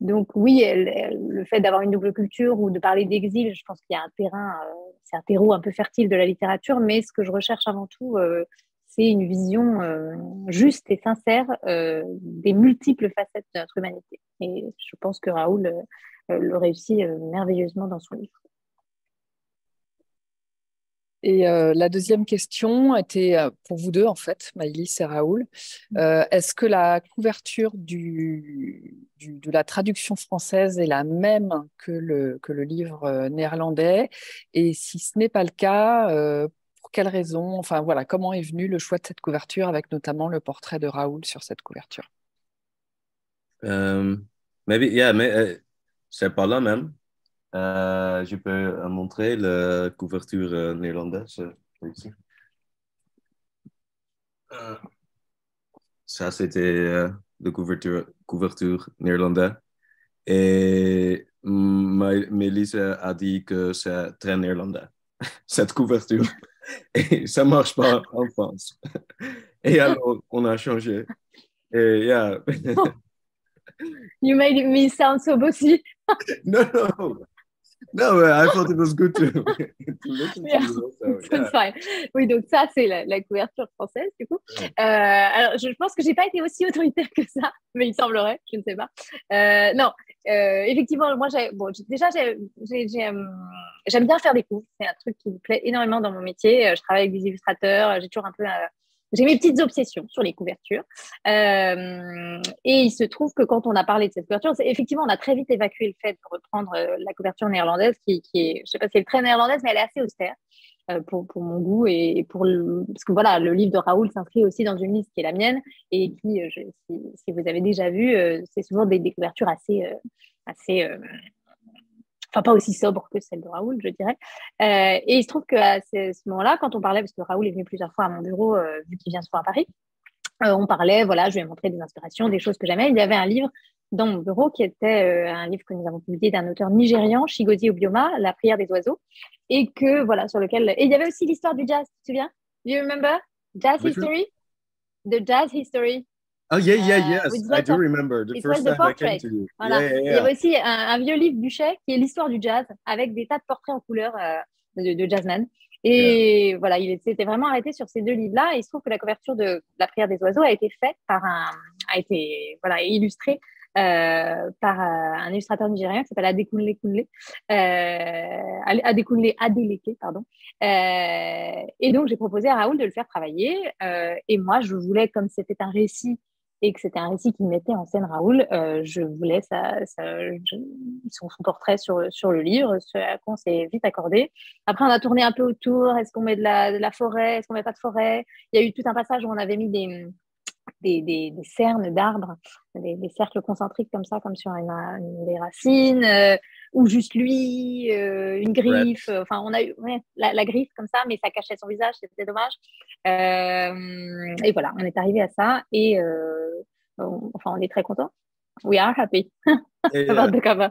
Donc oui, le fait d'avoir une double culture ou de parler d'exil, je pense qu'il y a un terrain, c'est un terreau un peu fertile de la littérature, mais ce que je recherche avant tout, c'est une vision juste et sincère des multiples facettes de notre humanité. Et je pense que Raoul le réussit merveilleusement dans son livre. Et la deuxième question était pour vous deux, en fait, Maëlys et Raoul. Est-ce que la couverture de la traduction française est la même que le livre néerlandais? Et si ce n'est pas le cas, pour quelles raisons? Enfin, voilà, comment est venu le choix de cette couverture avec notamment le portrait de Raoul sur cette couverture? Maybe, yeah, mais, c'est pas là même. Je peux montrer la couverture néerlandaise ici. Euh, Ça, c'était la couverture néerlandaise. Et Mélissa a dit que c'est très néerlandais, cette couverture. Et ça marche pas en France. Et alors, on a changé. Et yeah. You made me sound so bossy. No, no. No, I thought it was good to listen to Yeah, you also. it's Yeah. fine. Oui, donc ça, c'est la couverture française, du coup. Alors, je pense que j'ai pas été aussi autoritaire que ça, mais il semblerait, je ne sais pas. Non, effectivement, moi, j'aime bien faire des coups. C'est un truc qui me plaît énormément dans mon métier. Je travaille avec des illustrateurs. J'ai toujours un peu... j'ai mes petites obsessions sur les couvertures. Et il se trouve que quand on a parlé de cette couverture, effectivement, on a très vite évacué le fait de reprendre la couverture néerlandaise, qui est, je ne sais pas si elle est très néerlandaise, mais elle est assez austère pour mon goût et parce que voilà, le livre de Raoul s'inscrit aussi dans une liste qui est la mienne et qui, si vous avez déjà vu, c'est souvent des couvertures assez enfin pas aussi sobre que celle de Raoul, je dirais. Et il se trouve qu'à ce moment-là, quand on parlait, parce que Raoul est venu plusieurs fois à mon bureau, vu qu'il vient souvent à Paris, on parlait, voilà, je lui ai montré des inspirations, des choses que j'aimais. Il y avait un livre dans mon bureau qui était un livre que nous avons publié d'un auteur nigérian, Chigozie Obioma, La prière des oiseaux, et que, voilà, sur lequel... Et il y avait aussi l'histoire du jazz, tu te souviens? Do you remember? Jazz Which one? History? The Jazz History. Oh, yeah, yes. I do of... remember the It first was the time I came portrait. to you. Voilà. Yeah. Il y avait aussi un vieux livre Buchet qui est l'histoire du jazz avec des tas de portraits en couleur de jazzmen. Et voilà, il s'était vraiment arrêté sur ces deux livres-là. Et il se trouve que la couverture de La prière des oiseaux a été faite a été illustrée par un illustrateur nigérien qui s'appelle Adekunle Kunle, Adekunle Adeleke, pardon. Et donc j'ai proposé à Raoul de le faire travailler. Et moi, je voulais, comme c'était un récit et que c'était un récit qui mettait en scène Raoul, je voulais son portrait sur le livre, ce à quoi on s'est vite accordé. Après, on a tourné un peu autour. Est-ce qu'on met de la forêt? Est-ce qu'on met pas de forêt? Il y a eu tout un passage où on avait mis des cernes d'arbres, des cercles concentriques comme ça, comme sur des racines, ou juste lui, une griffe. Enfin, on a eu la griffe comme ça, mais ça cachait son visage, c'était dommage. Et voilà, on est arrivé à ça et enfin, on est très content. We are happy about the cover.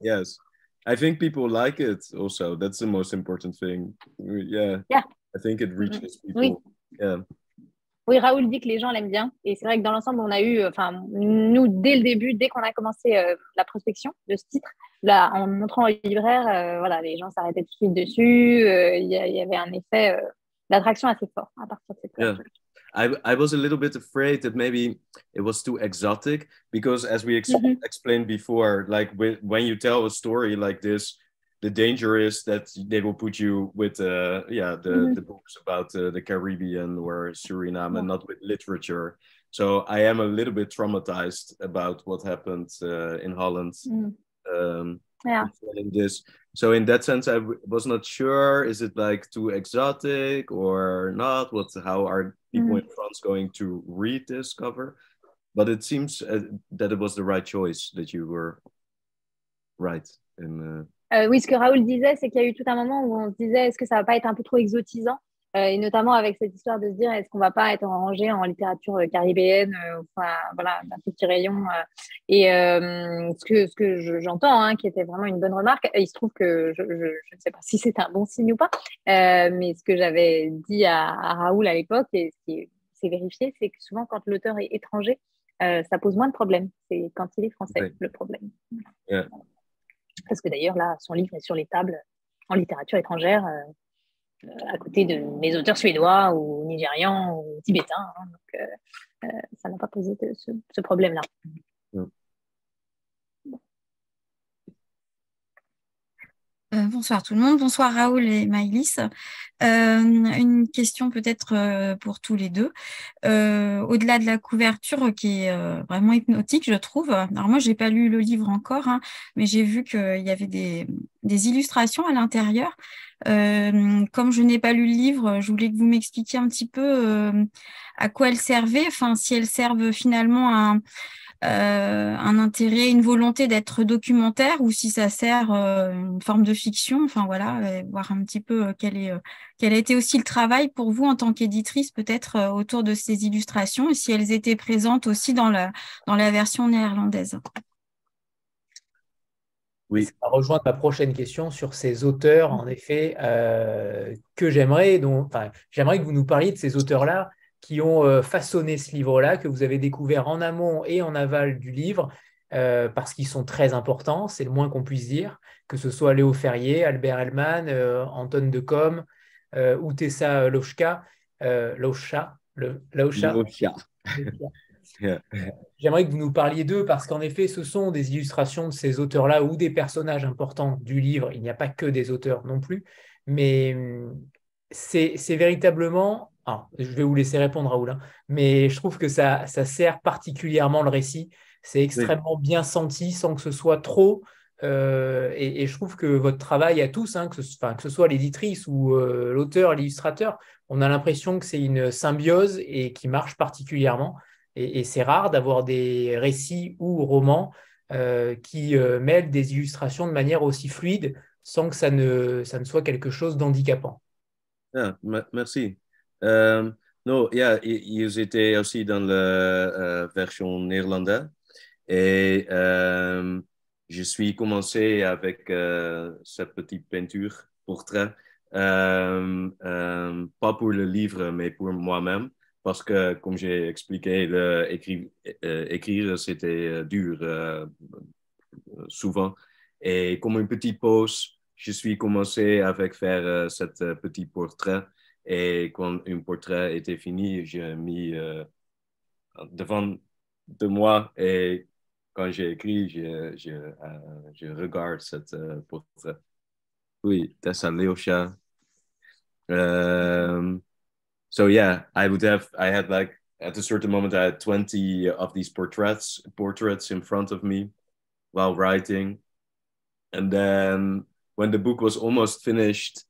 Yes. I think people like it also. That's the most important thing. Yeah. I think it reaches people. Oui. Yeah. Oui, Raoul dit que les gens l'aiment bien. Et c'est vrai que dans l'ensemble, on a eu, enfin, nous, dès le début, dès qu'on a commencé la prospection de ce titre, là, en montrant au libraire, voilà, les gens s'arrêtaient tout de suite dessus. Il y avait un effet d'attraction assez fort à partir de cette couverture. I was a little bit afraid that maybe it was too exotic because, as we explained before, like when you tell a story like this, the danger is that they will put you with the books about the Caribbean or Suriname and not with literature. So I am a little bit traumatized about what happened in Holland. In this. So in that sense, I was not sure, is it like too exotic or not? How are people in France going to read this cover? But it seems that it was the right choice, that you were right. Oui, ce que Raoul disait, c'est qu'il y a eu tout un moment où on se disait, est-ce que ça va pas être un peu trop exotisant? Et notamment avec cette histoire de se dire, est-ce qu'on va pas être rangé en littérature caribéenne, enfin, voilà, d'un petit rayon. Et ce que j'entends, hein, qui était vraiment une bonne remarque, il se trouve que je ne sais pas si c'est un bon signe ou pas, mais ce que j'avais dit à Raoul à l'époque, et ce qui s'est vérifié, c'est que souvent quand l'auteur est étranger, ça pose moins de problèmes. C'est quand il est français, le problème. Yeah. Parce que d'ailleurs, là, son livre est sur les tables en littérature étrangère, à côté de mes auteurs suédois ou nigérians ou tibétains. Hein, donc, ça n'a pas posé ce problème-là. Bonsoir tout le monde, bonsoir Raoul et Maëlys. Une question peut-être pour tous les deux. Au-delà de la couverture qui est vraiment hypnotique, je trouve. Alors moi, j'ai pas lu le livre encore, hein, mais j'ai vu qu'il y avait des illustrations à l'intérieur. Comme je n'ai pas lu le livre, je voulais que vous m'expliquiez un petit peu à quoi elles servaient, enfin si elles servent finalement à un intérêt, une volonté d'être documentaire ou si ça sert une forme de fiction, enfin voilà, voir un petit peu quel a été aussi le travail pour vous en tant qu'éditrice peut-être autour de ces illustrations et si elles étaient présentes aussi dans la version néerlandaise. Oui. Ça va rejoindre ma prochaine question sur ces auteurs, en effet, que j'aimerais. Enfin, j'aimerais que vous nous parliez de ces auteurs-là qui ont façonné ce livre-là, que vous avez découvert en amont et en aval du livre, parce qu'ils sont très importants, c'est le moins qu'on puisse dire, que ce soit Léo Ferrier, Albert Elman, Anton de Com, ou Tessa Laucha. Yeah. J'aimerais que vous nous parliez d'eux parce qu'en effet, ce sont des illustrations de ces auteurs-là ou des personnages importants du livre. Il n'y a pas que des auteurs non plus, mais c'est véritablement. Alors, je vais vous laisser répondre, Raoul, hein, mais je trouve que ça sert particulièrement le récit. C'est extrêmement bien senti sans que ce soit trop. Et je trouve que votre travail à tous, hein, que ce soit l'éditrice ou l'auteur, l'illustrateur, on a l'impression que c'est une symbiose et qui marche particulièrement. Et c'est rare d'avoir des récits ou romans qui mêlent des illustrations de manière aussi fluide sans que ça ne soit quelque chose d'handicapant. Yeah, merci. Non, yeah, ils étaient aussi dans la version néerlandaise. Et je suis commencé avec cette petite peinture, portrait, pas pour le livre, mais pour moi-même. Parce que, comme j'ai expliqué, écrire, c'était dur souvent. Et comme une petite pause, je suis commencé avec faire cette petit portrait. Et quand un portrait était fini, j'ai mis devant de moi et quand j'ai écrit, je regarde cette portrait. Oui, Tessa Leosha. So yeah, I had like at a certain moment I had 20 of these portraits in front of me while writing. And then when the book was almost finished,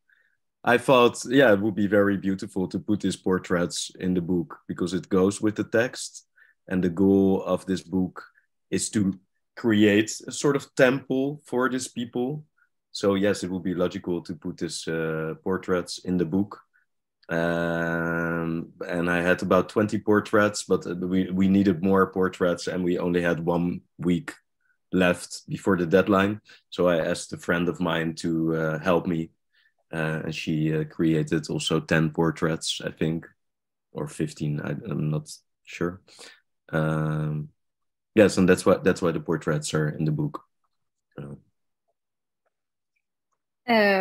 I thought, yeah, it would be very beautiful to put these portraits in the book because it goes with the text. And the goal of this book is to create a sort of temple for these people. So yes, it would be logical to put these portraits in the book. And I had about 20 portraits, but we needed more portraits and we only had 1 week left before the deadline. So I asked a friend of mine to help me. And she created also 10 portraits, I think, or 15. I'm not sure. Yes, and that's why the portraits are in the book.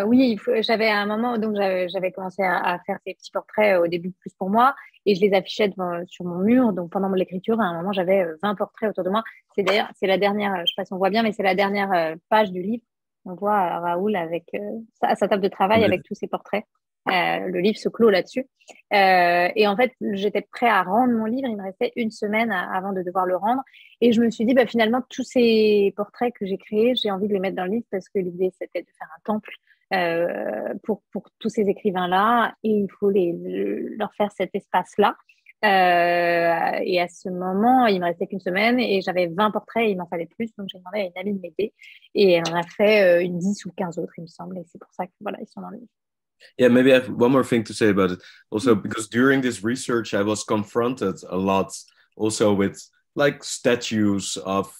Oui, j'avais à un moment, donc j'avais commencé à faire ces petits portraits au début plus pour moi et je les affichais sur mon mur. Donc pendant l'écriture, à un moment, j'avais 20 portraits autour de moi. C'est la dernière, je ne sais pas si on voit bien, mais c'est la dernière page du livre. On voit Raoul avec sa table de travail avec tous ses portraits. Le livre se clôt là-dessus. Et en fait, j'étais prêt à rendre mon livre. Il me restait 1 semaine avant de devoir le rendre. Et je me suis dit, finalement, tous ces portraits que j'ai créés, j'ai envie de les mettre dans le livre parce que l'idée, c'était de faire un temple pour tous ces écrivains-là. Et il faut leur faire cet espace-là. Et à ce moment, il me restait qu'1 semaine et j'avais 20 portraits et il m'en fallait plus. Donc, j'ai demandé à une amie de m'aider. Et elle en a fait une 10 ou 15 autres, il me semble. Et c'est pour ça que voilà, ils sont dans le livre. Yeah, maybe I have one more thing to say about it. Also, because during this research, I was confronted a lot also with like statues of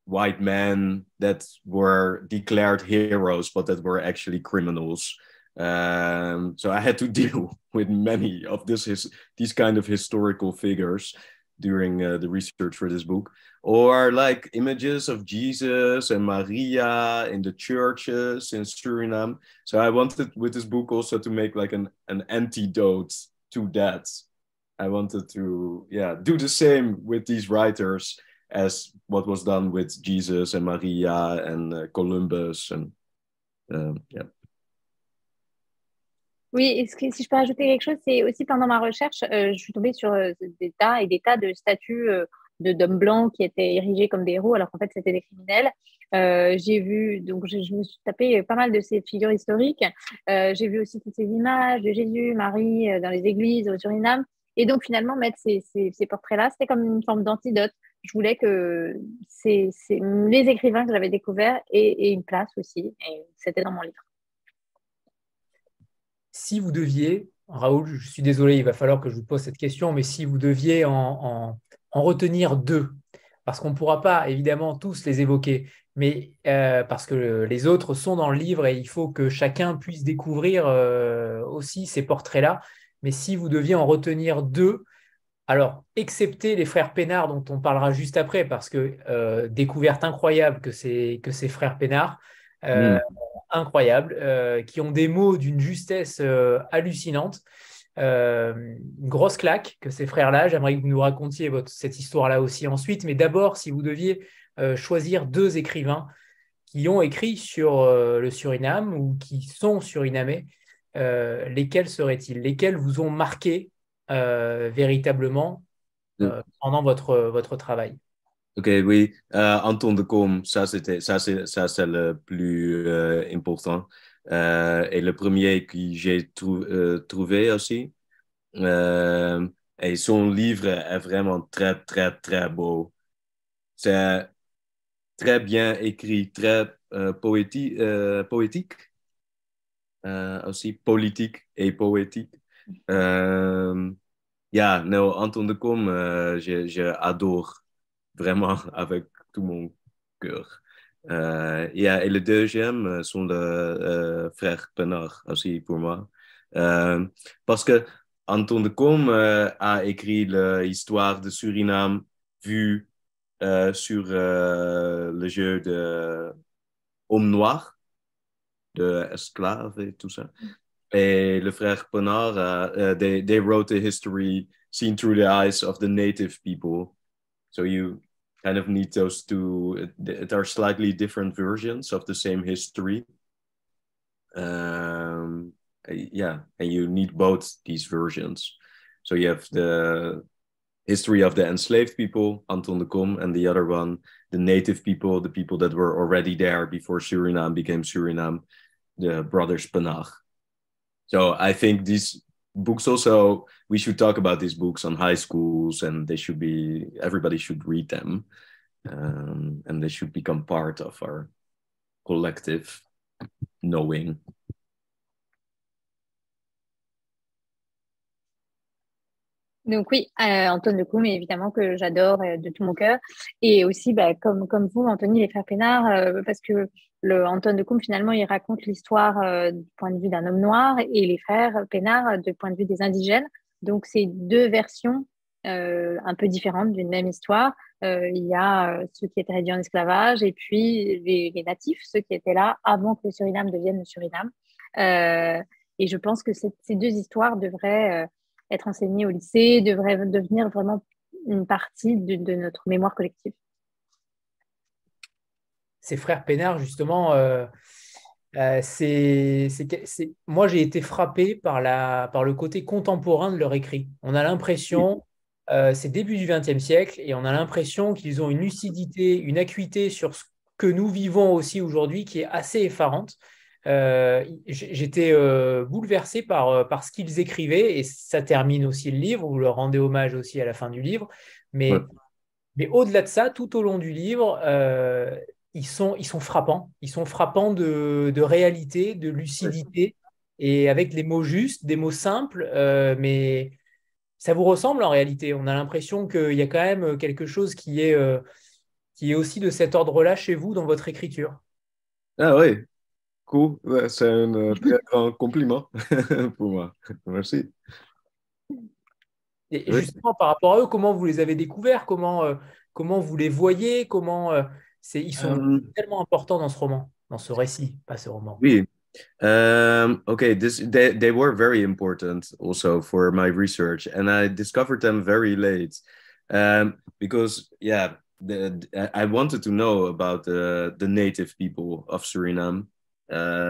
white men that were declared heroes, but that were actually criminals. So I had to deal with many of these kind of historical figures during the research for this book, or like images of Jesus and Maria in the churches in Suriname. So I wanted with this book also to make like an antidote to that. I wanted to do the same with these writers as what was done with Jesus and Maria and Columbus. And Yeah. Oui, si je peux rajouter quelque chose, c'est aussi pendant ma recherche, je suis tombée sur des tas et des tas de statues d'hommes blancs qui étaient érigés comme des héros, alors qu'en fait, c'était des criminels. J'ai vu, donc je me suis tapé pas mal de ces figures historiques. J'ai vu aussi toutes ces images de Jésus, Marie dans les églises au Suriname. Et donc, finalement, mettre ces portraits-là, c'était comme une forme d'antidote. Je voulais que les écrivains que j'avais découverts aient une place aussi. Et c'était dans mon livre. Si vous deviez, Raoul, je suis désolé, il va falloir que je vous pose cette question, mais si vous deviez en retenir deux, parce qu'on ne pourra pas évidemment tous les évoquer, mais parce que les autres sont dans le livre et il faut que chacun puisse découvrir aussi ces portraits-là. Mais si vous deviez en retenir deux, alors, excepté les frères Pénard, dont on parlera juste après, parce que découverte incroyable que ces frères Pénard, euh, incroyables, qui ont des mots d'une justesse hallucinante. Une grosse claque que ces frères-là. J'aimerais que vous nous racontiez cette histoire-là aussi ensuite. Mais d'abord, si vous deviez choisir deux écrivains qui ont écrit sur le Suriname ou qui sont surinamais, lesquels seraient-ils? Lesquels vous ont marqué véritablement pendant votre travail? Ok, oui. Anton de Kom, ça c'est le plus important. Et le premier que j'ai trouvé aussi. Et son livre est vraiment très, très, très beau. C'est très bien écrit, très poétique, aussi politique et poétique. Ja, non, Anton de Kom, j'adore vraiment avec tout mon cœur. Et le deuxième sont les frères Penard aussi pour moi. Parce que Anton de Kom a écrit l'histoire de Suriname vue sur le jeu de Homme Noir, de esclaves et tout ça. Et le frère Penard, they wrote a history seen through the eyes of the native people. So you kind of need those two. There are slightly different versions of the same history. Yeah, and you need both these versions. So you have the history of the enslaved people, Anton de Kom, and the other one, the native people, the people that were already there before Suriname became Suriname, the brothers Penach. So I think these books also, we should talk about these books on high schools, and everybody should read them, and they should become part of our collective knowing. Donc oui, Antoine de Caume, évidemment que j'adore de tout mon cœur. Et aussi, comme vous, Anthony, les frères Pénard, parce que Antoine de Caume, finalement, il raconte l'histoire du point de vue d'un homme noir et les frères Pénard du point de vue des indigènes. Donc, c'est deux versions un peu différentes d'une même histoire. Il y a ceux qui étaient réduits en esclavage et puis les natifs, ceux qui étaient là avant que le Suriname devienne le Suriname. Et je pense que ces deux histoires devraient être enseignées au lycée, devraient devenir vraiment une partie de notre mémoire collective. Ces frères Pénard, justement, moi j'ai été frappé par le côté contemporain de leur écrit. On a l'impression, c'est début du XXe siècle, et on a l'impression qu'ils ont une lucidité, une acuité sur ce que nous vivons aussi aujourd'hui qui est assez effarante. J'étais bouleversé par ce qu'ils écrivaient, et ça termine aussi le livre, vous leur rendez hommage aussi à la fin du livre, mais au-delà de ça, tout au long du livre, ils sont frappants. Ils sont frappants de réalité, de lucidité, et avec des mots justes, des mots simples, mais ça vous ressemble en réalité. On a l'impression qu'il y a quand même quelque chose qui est aussi de cet ordre-là chez vous dans votre écriture. Ah oui, cool. C'est un très grand compliment pour moi. Merci. Et justement, par rapport à eux, comment vous les avez découverts? Comment vous les voyez? Ils sont tellement importants dans ce roman, dans ce récit, pas ce roman. Oui. Okay, they were very important also for my research, and I discovered them very late because I wanted to know about the native people of Suriname,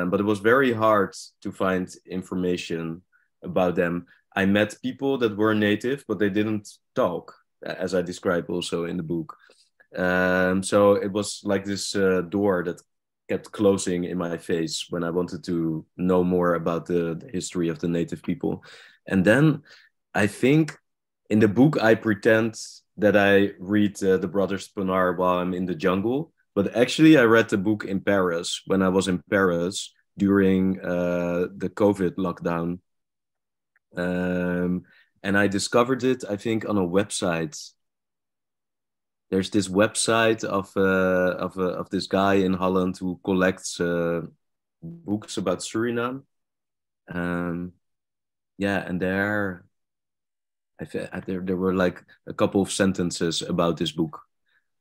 but it was very hard to find information about them. I met people that were native, but they didn't talk, as I describe also in the book. So it was like this door that kept closing in my face when I wanted to know more about the history of the native people. And then I think in the book, I pretend that I read the Brothers Pinar while I'm in the jungle. But actually, I read the book in Paris when I was in Paris during the COVID lockdown. And I discovered it, I think, on a website. There's this website of this guy in Holland who collects books about Suriname. Yeah, and there were like a couple of sentences about this book.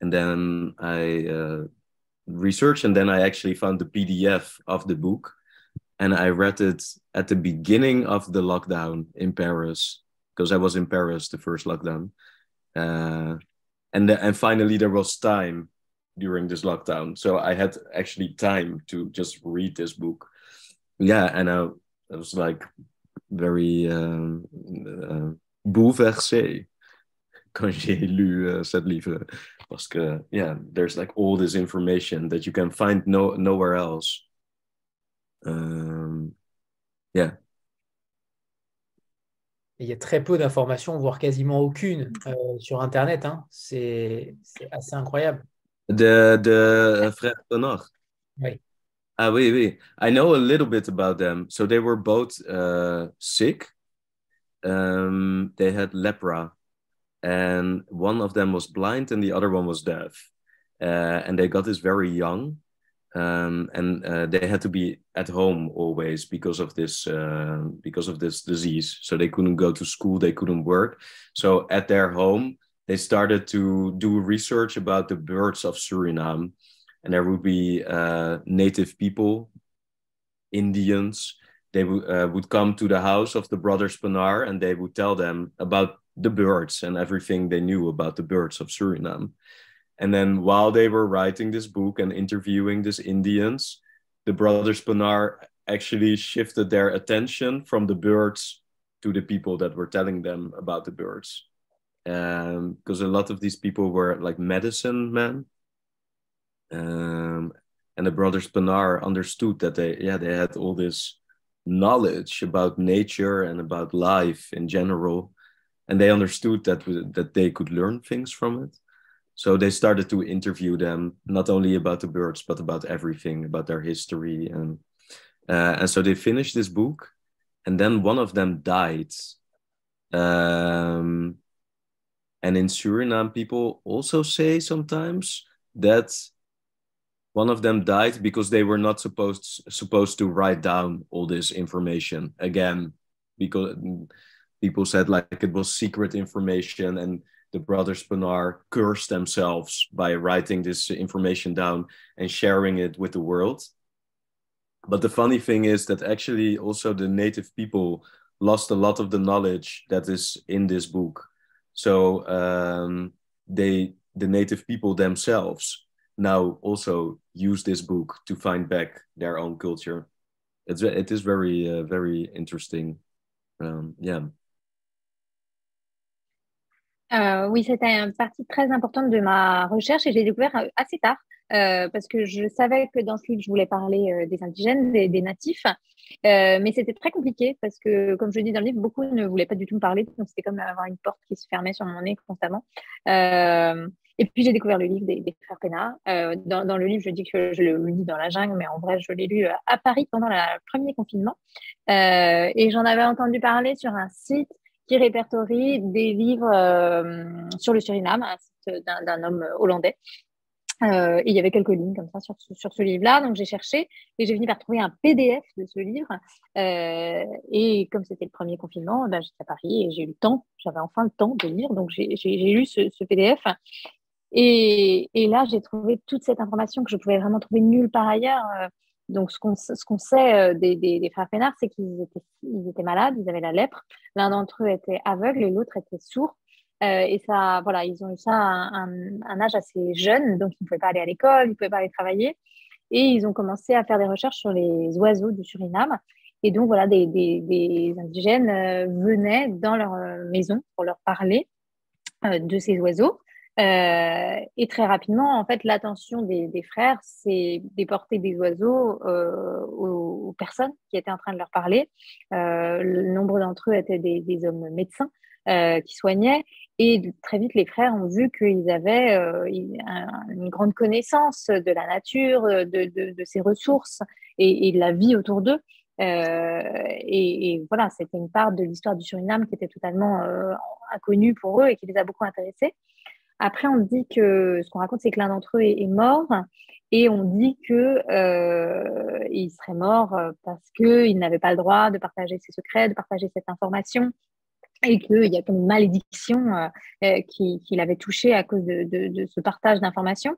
And then I researched, and then I actually found the PDF of the book. And I read it at the beginning of the lockdown in Paris, because I was in Paris the first lockdown. And finally there was time during this lockdown. So I had actually time to just read this book. Yeah, and I was like very bouleversé quand j'ai lu cette livre. Parce que, yeah, there's like all this information that you can find nowhere else. Yeah. Il y a très peu d'informations, voire quasiment aucune sur Internet. Hein. C'est assez incroyable. De frères Tonor. Oui. Ah oui, oui. I know a little bit about them. So they were both sick. They had lepra. And one of them was blind and the other one was deaf. And they got this very young. And they had to be at home always because of this disease. So they couldn't go to school, they couldn't work. So at their home, they started to do research about the birds of Suriname. And there would be native people, Indians. They would come to the house of the Brothers Pinar and they would tell them about the birds and everything they knew about the birds of Suriname. And then while they were writing this book and interviewing these Indians, the Brothers Pinar actually shifted their attention from the birds to the people that were telling them about the birds. Because a lot of these people were like medicine men. And the Brothers Pinar understood that they had all this knowledge about nature and about life in general. And they understood that they could learn things from it. So they started to interview them, not only about the birds, but about everything, about their history. And so they finished this book. And then one of them died. And in Suriname, people also say sometimes that one of them died because they were not supposed to write down all this information again, because people said like it was secret information, and the Brothers Pinar cursed themselves by writing this information down and sharing it with the world. But the funny thing is that actually also the native people lost a lot of the knowledge that is in this book. So the native people themselves now also use this book to find back their own culture. It is very, very interesting. Yeah. Oui, c'était une partie très importante de ma recherche et j'ai découvert assez tard parce que je savais que dans ce livre, je voulais parler des indigènes, des natifs, mais c'était très compliqué parce que, comme je dis dans le livre, beaucoup ne voulaient pas du tout me parler, donc c'était comme avoir une porte qui se fermait sur mon nez constamment. Et puis, j'ai découvert le livre des frères Pénard. Dans le livre, je dis que je le lis dans la jungle, mais en vrai, je l'ai lu à Paris pendant le premier confinement. Et j'en avais entendu parler sur un site qui répertorie des livres sur le Suriname, un site d'un homme hollandais. Et il y avait quelques lignes comme ça sur ce livre-là. Donc, j'ai cherché et j'ai fini par trouver un PDF de ce livre. Et comme c'était le premier confinement, ben, j'étais à Paris et j'ai eu le temps. J'avais enfin le temps de lire. Donc, j'ai lu ce PDF. Et là, j'ai trouvé toute cette information que je pouvais vraiment trouver nulle part ailleurs. Donc, ce qu'on sait des frères Pénard, c'est qu'ils étaient malades, ils avaient la lèpre. L'un d'entre eux était aveugle et l'autre était sourd. Et ça, voilà, ils ont eu ça à un âge assez jeune, donc ils ne pouvaient pas aller à l'école, ils ne pouvaient pas aller travailler. et ils ont commencé à faire des recherches sur les oiseaux du Suriname. Et donc, voilà, des indigènes venaient dans leur maison pour leur parler de ces oiseaux. Et très rapidement, en fait, l'attention des frères s'est déportée des oiseaux aux personnes qui étaient en train de leur parler. Le nombre d'entre eux étaient des hommes médecins qui soignaient. Et très vite, les frères ont vu qu'ils avaient une grande connaissance de la nature, de ses ressources et de la vie autour d'eux. Et voilà, c'était une part de l'histoire du Suriname qui était totalement inconnue pour eux et qui les a beaucoup intéressés. Après, on dit que ce qu'on raconte, c'est que l'un d'entre eux est mort, et on dit que il serait mort parce qu'il n'avait pas le droit de partager ses secrets, de partager cette information, et qu'il y a comme une malédiction qui l'avait touché à cause de ce partage d'informations.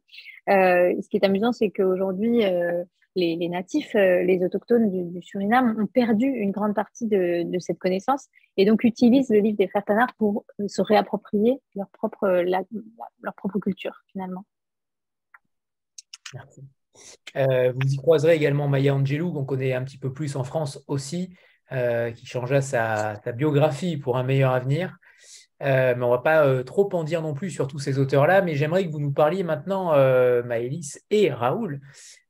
Ce qui est amusant, c'est qu'aujourd'hui, les natifs, les autochtones du Suriname ont perdu une grande partie de cette connaissance, et donc utilisent le livre des frères Tanart pour se réapproprier leur propre culture, finalement. Merci. Vous y croiserez également Maya Angelou, qu'on connaît un petit peu plus en France aussi, qui changea sa biographie pour un meilleur avenir. Mais on ne va pas trop en dire non plus sur tous ces auteurs-là, mais j'aimerais que vous nous parliez maintenant, Maëlys et Raoul,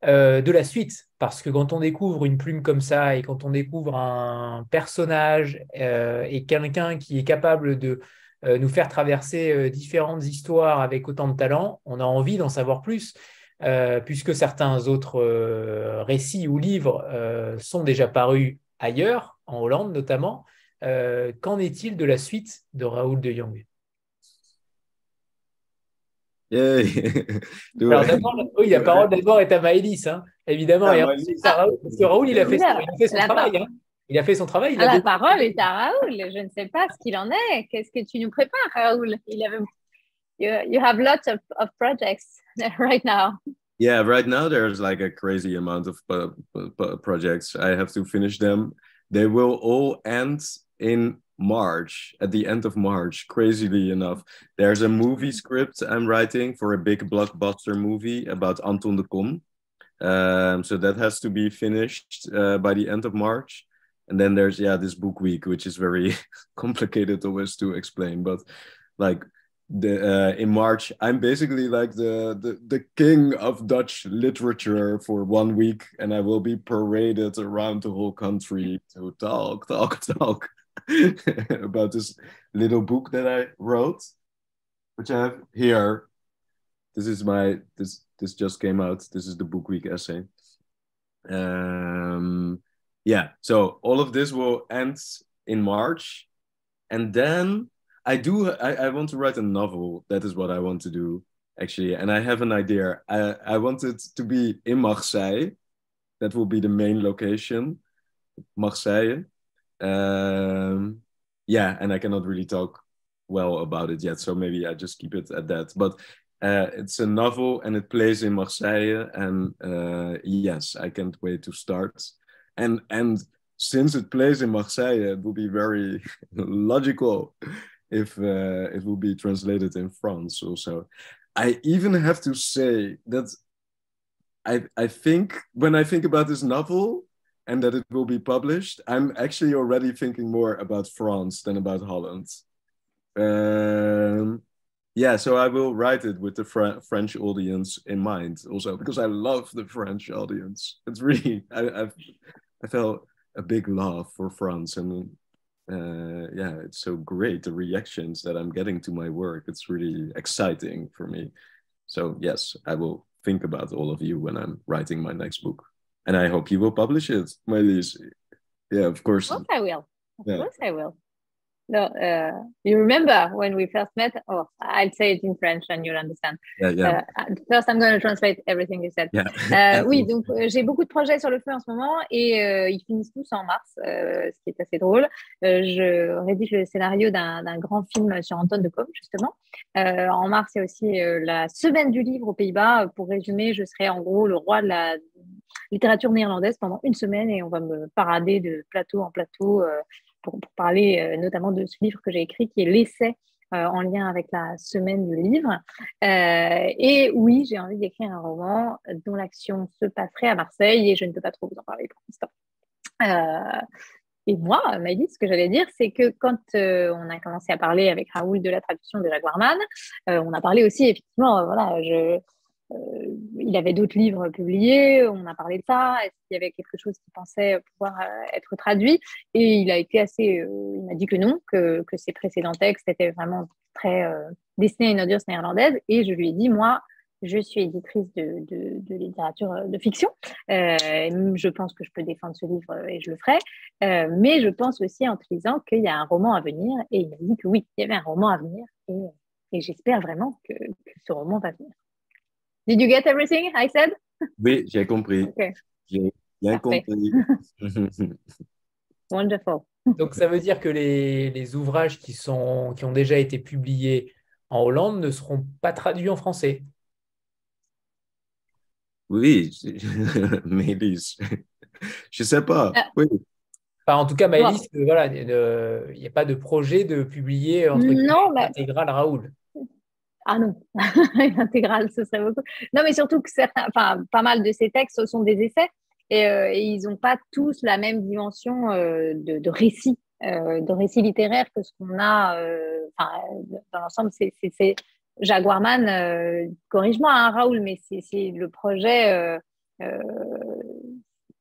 de la suite, parce que quand on découvre une plume comme ça et quand on découvre un personnage et quelqu'un qui est capable de nous faire traverser différentes histoires avec autant de talent, on a envie d'en savoir plus, puisque certains autres récits ou livres sont déjà parus ailleurs, en Hollande notamment. Qu'en est-il de la suite de Raoul de Jong? Alors d'abord, oui, la parole d'abord est à Maëlys, hein, évidemment, et ensuite à Raoul, parce que Raoul, il a fait son travail. Hein. Il a fait son travail. La parole est à Raoul. Je ne sais pas ce qu'il en est. Qu'est-ce que tu nous prépares, Raoul? You have lots of projects right now. Yeah, right now there's like a crazy amount of projects. I have to finish them. They will all end in March, at the end of March, crazily enough. There's a movie script I'm writing for a big blockbuster movie about Anton de Kom. So that has to be finished by the end of March. And then there's, this book week, which is very complicated always to explain. But like in March, I'm basically like the king of Dutch literature for 1 week, and I will be paraded around the whole country to talk about this little book that I wrote, which I have here. This is this just came out. This is the book week essay. So all of this will end in March, and then I want to write a novel. That is what I want to do, actually. And I have an idea. I want it to be in Marseille. That will be the main location, Marseille. And I cannot really talk well about it yet, so maybe I just keep it at that. But it's a novel, and it plays in Marseille. And yes, I can't wait to start. And since it plays in Marseille, it will be very logical if it will be translated in France also. I even have to say that I think when I think about this novel and that it will be published, I'm actually already thinking more about France than about Holland. So I will write it with the French audience in mind also, because I love the French audience. It's really, I felt a big love for France, and it's so great, the reactions that I'm getting to my work. It's really exciting for me. So yes, I will think about all of you when I'm writing my next book, and I hope you will publish it, Maëlys. Yeah, of course. Of course I will. Of course I will. No, you remember when we first met? Oh, I'll say it in French and you'll understand. First, I'm going to translate everything you said. Oui, donc j'ai beaucoup de projets sur le feu en ce moment, et ils finissent tous en mars, ce qui est assez drôle. Je rédige le scénario d'un grand film sur Anton de Kom, justement. En mars, il y a aussi la semaine du livre aux Pays-Bas. Pour résumer, je serai en gros le roi de la littérature néerlandaise pendant une semaine, et on va me parader de plateau en plateau pour parler notamment de ce livre que j'ai écrit, qui est l'essai en lien avec la semaine du livre. Et oui, j'ai envie d'écrire un roman dont l'action se passerait à Marseille et je ne peux pas trop vous en parler pour l'instant. Et moi, Maïlis, ce que j'allais dire, c'est que quand on a commencé à parler avec Raoul de la traduction de Jaguarman, on a parlé aussi, effectivement, voilà, il avait d'autres livres publiés, on a parlé de ça, est-ce qu'il y avait quelque chose qui pensait pouvoir être traduit? Et il a été il m'a dit que non, que ses précédents textes étaient vraiment très destinés à une audience néerlandaise. Et je lui ai dit, moi, je suis éditrice de littérature de fiction. Je pense que je peux défendre ce livre et je le ferai. Mais je pense aussi en te disant qu'il y a un roman à venir. Et il m'a dit que oui, il y avait un roman à venir. Et j'espère vraiment que ce roman va venir. Did you get everything I said? Oui, j'ai compris. Okay. J'ai bien Parfait. compris. Wonderful. Donc, ça veut dire que les ouvrages qui ont déjà été publiés en Hollande ne seront pas traduits en français. Oui, mais je sais pas. Oui. Enfin, en tout cas, Maëlys, Bon. voilà, il n'y a pas de projet de publier entre guillemets l'intégrale Raoul. Ah non, l'intégrale, ce serait beaucoup. Non, mais surtout que pas mal de ces textes sont des essais et ils n'ont pas tous la même dimension de récit littéraire que ce qu'on a. Dans l'ensemble, c'est Jaguarman. Corrige-moi, hein, Raoul, mais c'est le projet,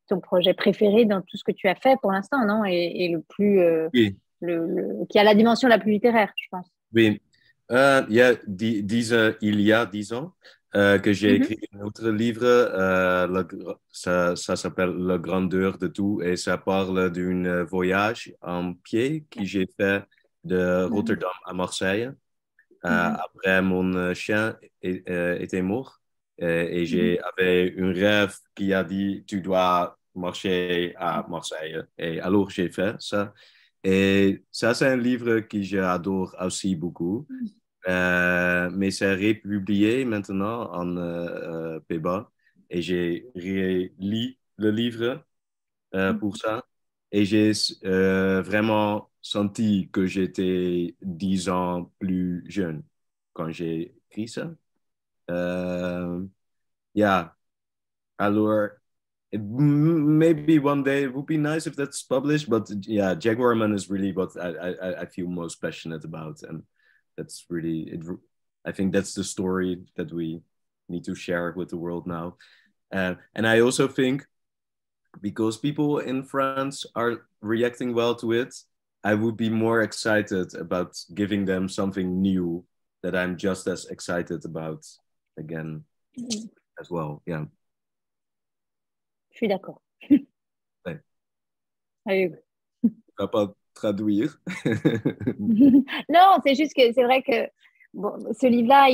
ton projet préféré dans tout ce que tu as fait pour l'instant, non? Et le plus, Oui. qui a la dimension la plus littéraire, je pense. Oui. Il y a 10 ans que j'ai écrit un autre livre, ça s'appelle La grandeur de tout et ça parle d'un voyage en pied que j'ai fait de Rotterdam à Marseille. Après, mon chien était mort et j'avais un rêve qui a dit tu dois marcher à Marseille. Et alors, j'ai fait ça. Et ça, c'est un livre que j'adore aussi beaucoup. Mais c'est republié maintenant en Pays-Bas. Et j'ai lu le livre pour ça. Et j'ai vraiment senti que j'étais 10 ans plus jeune quand j'ai écrit ça. Yeah. Alors, maybe one day it would be nice if that's published, but yeah, Jaguarman is really what I feel most passionate about, and that's really it. I think that's the story that we need to share with the world now, and I also think because people in France are reacting well to it, I would be more excited about giving them something new that I'm just as excited about again as well. Yeah. Je suis d'accord. Ouais. Oui. On va pas traduire. Non, c'est juste que c'est vrai que bon, ce livre-là,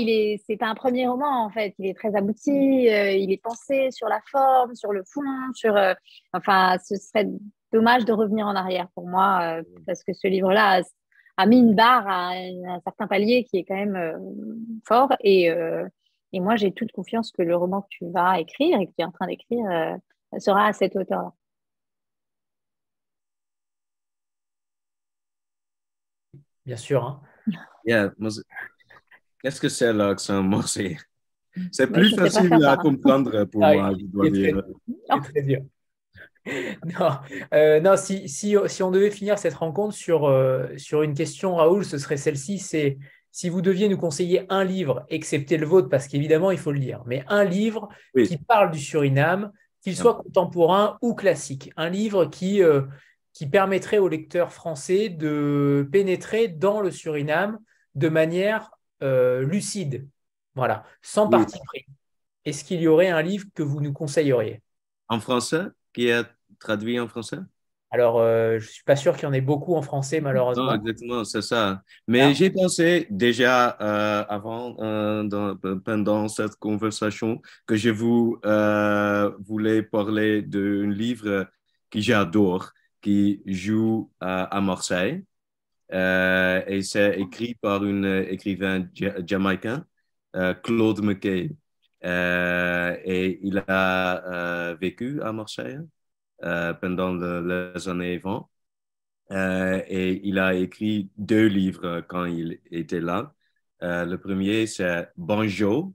c'est un premier roman en fait. Il est très abouti, il est pensé sur la forme, sur le fond, enfin, ce serait dommage de revenir en arrière pour moi parce que ce livre-là a mis une barre à un certain palier qui est quand même fort et moi j'ai toute confiance que le roman que tu vas écrire et que tu es en train d'écrire sera à cette hauteur-là. Bien sûr. Hein. Yeah, qu'est-ce que c'est l'accent morse? C'est Moi, plus je sais pas facile faire ça, à hein. comprendre pour moi, je dois il est dire. c'est très dur. Non, si on devait finir cette rencontre sur une question, Raoul, ce serait celle-ci, c'est si vous deviez nous conseiller un livre, excepté le vôtre, parce qu'évidemment, il faut le lire, mais un livre Oui. qui parle du Suriname, qu'il soit contemporain ou classique, un livre qui permettrait aux lecteurs français de pénétrer dans le Suriname de manière lucide, voilà, sans parti pris. Est-ce qu'il y aurait un livre que vous nous conseilleriez? En français, qui est traduit en français? Alors, je ne suis pas sûr qu'il y en ait beaucoup en français, malheureusement. Non, exactement, c'est ça. Mais j'ai pensé déjà avant, pendant cette conversation, que je voulais parler d'un livre que j'adore, qui joue à Marseille. Et c'est écrit par un écrivain jamaïcain, Claude McKay. Et il a vécu à Marseille pendant les années 20. Et il a écrit 2 livres quand il était là. Le premier, c'est Banjo.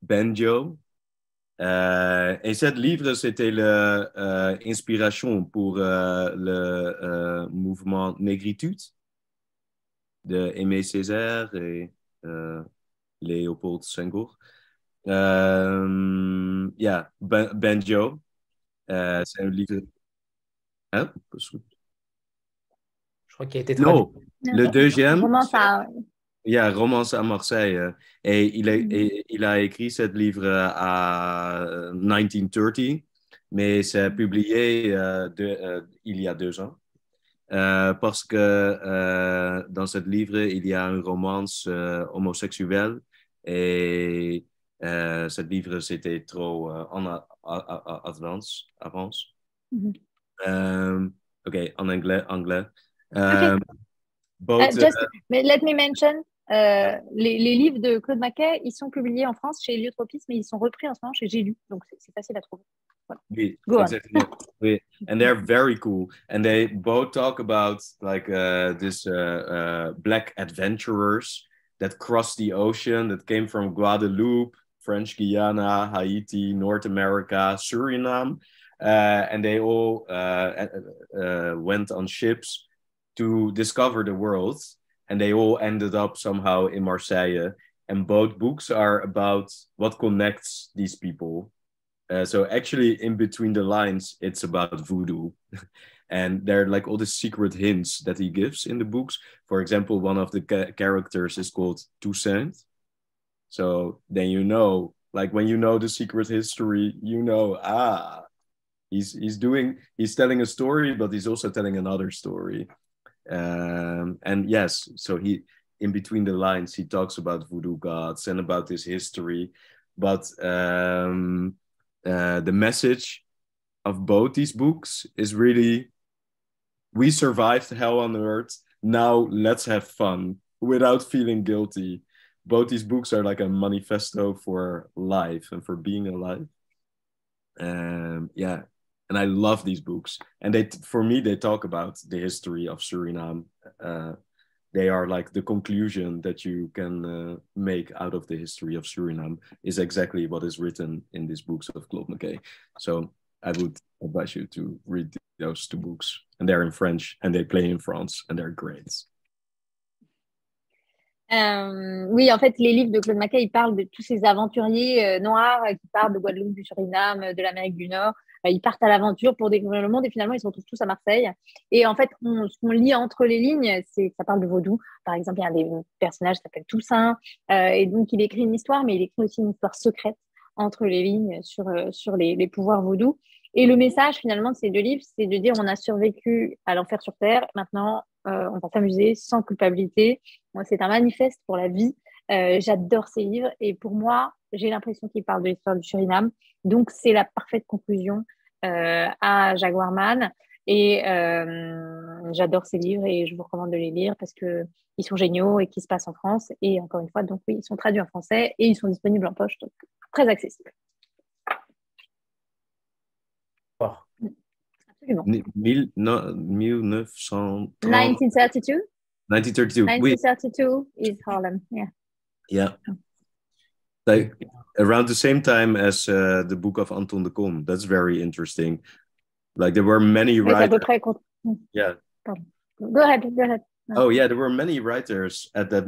Et ce livre, c'était l'inspiration pour le mouvement Négritude de Aimé Césaire et Léopold Senghor. Banjo. C'est un livre. Hein? Je crois qu'il a été traduit. Non, le deuxième, Romance à... Romance à Marseille. Et il a écrit ce livre à 1930, mais c'est publié il y a 2 ans. Parce que dans ce livre, il y a une romance homosexuelle et ce livre, c'était trop en avance. OK, en anglais. Okay. Mais let me mention, les livres de Claude Maquet, ils sont publiés en France chez Héliotropisme, mais ils sont repris en ce moment chez J'ai lu, donc c'est facile à trouver. Voilà. Oui, Go exactly. Oui. And they're very cool. And they both talk about like this black adventurers that crossed the ocean, that came from Guadeloupe, French Guiana, Haiti, North America, Suriname. And they all went on ships to discover the world. And they all ended up somehow in Marseille. And both books are about what connects these people. So actually, in between the lines, it's about voodoo. And there are like all the secret hints that he gives in the books. For example, one of the characters is called Toussaint. So then you know, like when you know the secret history, you know, he's telling a story, but he's also telling another story. And yes, so he, in between the lines, he talks about voodoo gods and about this history. But the message of both these books is really, we survived hell on earth. Now let's have fun without feeling guilty. Both these books are like a manifesto for life and for being alive. Yeah. And I love these books. And for me, they talk about the history of Suriname. They are like the conclusion that you can make out of the history of Suriname is exactly what is written in these books of Claude McKay. So I would advise you to read those 2 books. And they're in French and they play in France and they're great. Oui, en fait, les livres de Claude Maquet, ils parlent de tous ces aventuriers noirs qui partent de Guadeloupe, du Suriname, de l'Amérique du Nord. Ils partent à l'aventure pour découvrir le monde et finalement, ils se retrouvent tous à Marseille. Et en fait, ce qu'on lit entre les lignes, c'est que ça parle de vaudou. Par exemple, il y a un des personnages qui s'appelle Toussaint. Et donc, il écrit une histoire, mais il écrit aussi une histoire secrète entre les lignes sur les pouvoirs vaudous. Et le message, finalement, de ces 2 livres, c'est de dire on a survécu à l'enfer sur Terre. Maintenant, on va s'amuser sans culpabilité. Moi, c'est un manifeste pour la vie. J'adore ces livres. Et pour moi, j'ai l'impression qu'il parle de l'histoire du Suriname. Donc, c'est la parfaite conclusion à Jaguarman. Et j'adore ces livres et je vous recommande de les lire parce qu'ils sont géniaux et qu'ils se passent en France. Et encore une fois, donc oui, ils sont traduits en français et ils sont disponibles en poche. Donc, très accessibles. Absolument. 1932. 1932. 1932. 1932 is Harlem. Yeah. Yeah. Like around the same time as the book of Anton de Kom. That's very interesting. Like there were many writers. Yeah. Go ahead. No. Oh yeah, there were many writers at that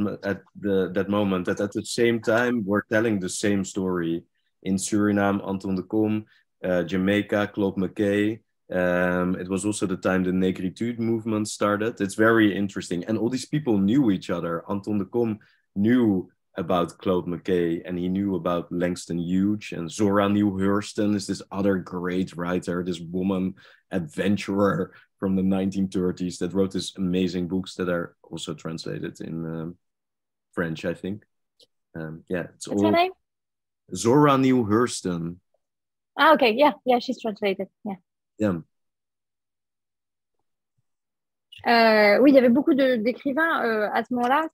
moment that at the same time were telling the same story. In Suriname, Anton de Kom, Jamaica, Claude McKay. It was also the time the Negritude movement started. It's very interesting. And all these people knew each other. Anton de Kom knew about Claude McKay and he knew about Langston Hughes, and Zora Neale Hurston is this other great writer, this woman adventurer from the 1930s that wrote these amazing books that are also translated in French, I think. It's What's her name? Zora Neale Hurston. Ah, okay. Yeah, she's translated. Yeah. Yeah. Oui, il y avait beaucoup d'écrivains à ce moment-là,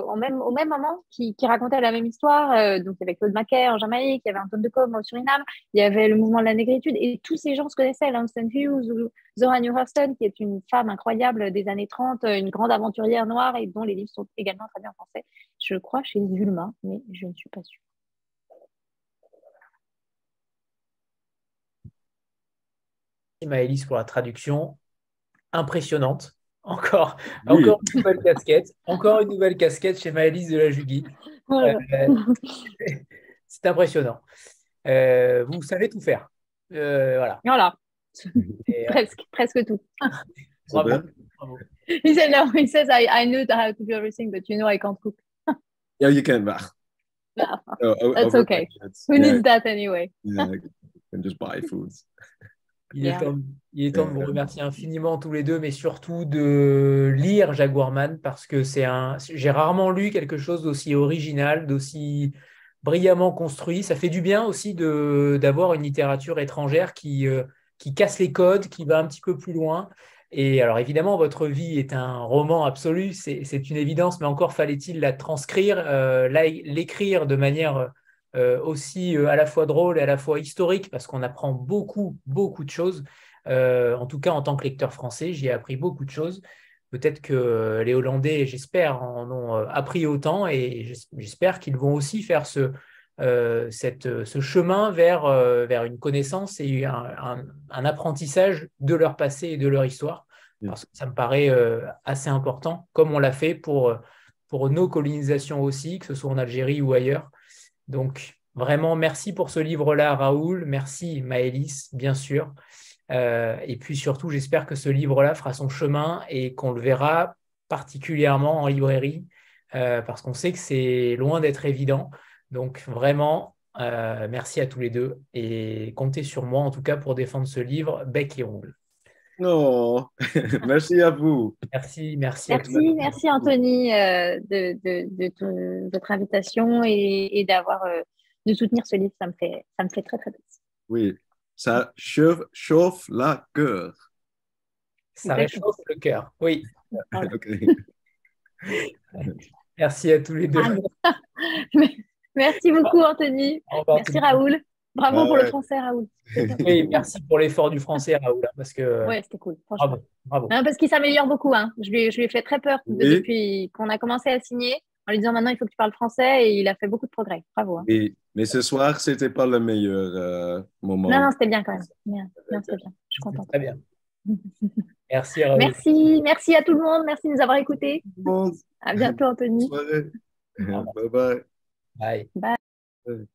au même moment, qui racontaient la même histoire. Donc, il y avait Claude Mackay en Jamaïque, il y avait Antoine de Caunes au Suriname, il y avait le mouvement de la négritude, et tous ces gens se connaissaient. Langston Hughes ou Zora Neale Hurston, qui est une femme incroyable des années 30, une grande aventurière noire, et dont les livres sont également traduits en français. Je crois chez Zulma, mais je ne suis pas sûre. Maëlys pour la traduction. Impressionnante. Encore, Oui. encore une nouvelle casquette. Encore une nouvelle casquette chez Maëlys de la Jugui. Voilà. C'est impressionnant. Vous savez tout faire. Voilà. Voilà. Et, Presque tout. bravo. Super. Bravo. He said, no, he says, I knew how to do everything, but you know I can't cook. Yeah, you can. That's okay. Who needs that anyway? Yeah, you can just buy food. Il est temps de vous remercier infiniment tous les deux, mais surtout de lire Jaguarman parce que j'ai rarement lu quelque chose d'aussi original, d'aussi brillamment construit. Ça fait du bien aussi d'avoir une littérature étrangère qui casse les codes, qui va un petit peu plus loin. Et alors évidemment, votre vie est un roman absolu, c'est une évidence, mais encore fallait-il la transcrire, l'écrire de manière aussi à la fois drôle et à la fois historique, parce qu'on apprend beaucoup, beaucoup de choses. En tout cas, en tant que lecteur français, j'y ai appris beaucoup de choses. Peut-être que les Hollandais, j'espère, en ont appris autant, et j'espère qu'ils vont aussi faire ce chemin vers une connaissance et un apprentissage de leur passé et de leur histoire, parce que ça me paraît assez important, comme on l'a fait pour nos colonisations aussi, que ce soit en Algérie ou ailleurs. Donc, vraiment, merci pour ce livre-là, Raoul. Merci, Maëlys, bien sûr. Et puis surtout, j'espère que ce livre-là fera son chemin et qu'on le verra particulièrement en librairie, parce qu'on sait que c'est loin d'être évident. Donc, vraiment, merci à tous les deux. Et comptez sur moi, en tout cas, pour défendre ce livre, bec et ongle. Non, merci à vous. Merci à tous. Merci Anthony de votre invitation et de soutenir ce livre. Ça me fait très très plaisir. Oui, ça chauffe la cœur. Ça réchauffe le cœur, oui. Voilà. Okay. Merci à tous les deux. Merci beaucoup Anthony. Merci Raoul. Bravo pour le français, Raoul. Oui, merci pour l'effort du français, Raoul, parce que. Ouais, c'était cool, franchement. Bravo. Non, parce qu'il s'améliore beaucoup. Hein. Je lui ai fait très peur depuis qu'on a commencé à signer, en lui disant maintenant il faut que tu parles français, et il a fait beaucoup de progrès. Bravo. Hein. Oui, mais ce soir, c'était pas le meilleur moment. Non, c'était bien quand même. Bien, c'était bien. Je suis contente. Très bien. Merci, Raoul. Merci à tout le monde. Merci de nous avoir écoutés. À bientôt, Anthony. Bonne soirée. Bye bye. Bye. Bye.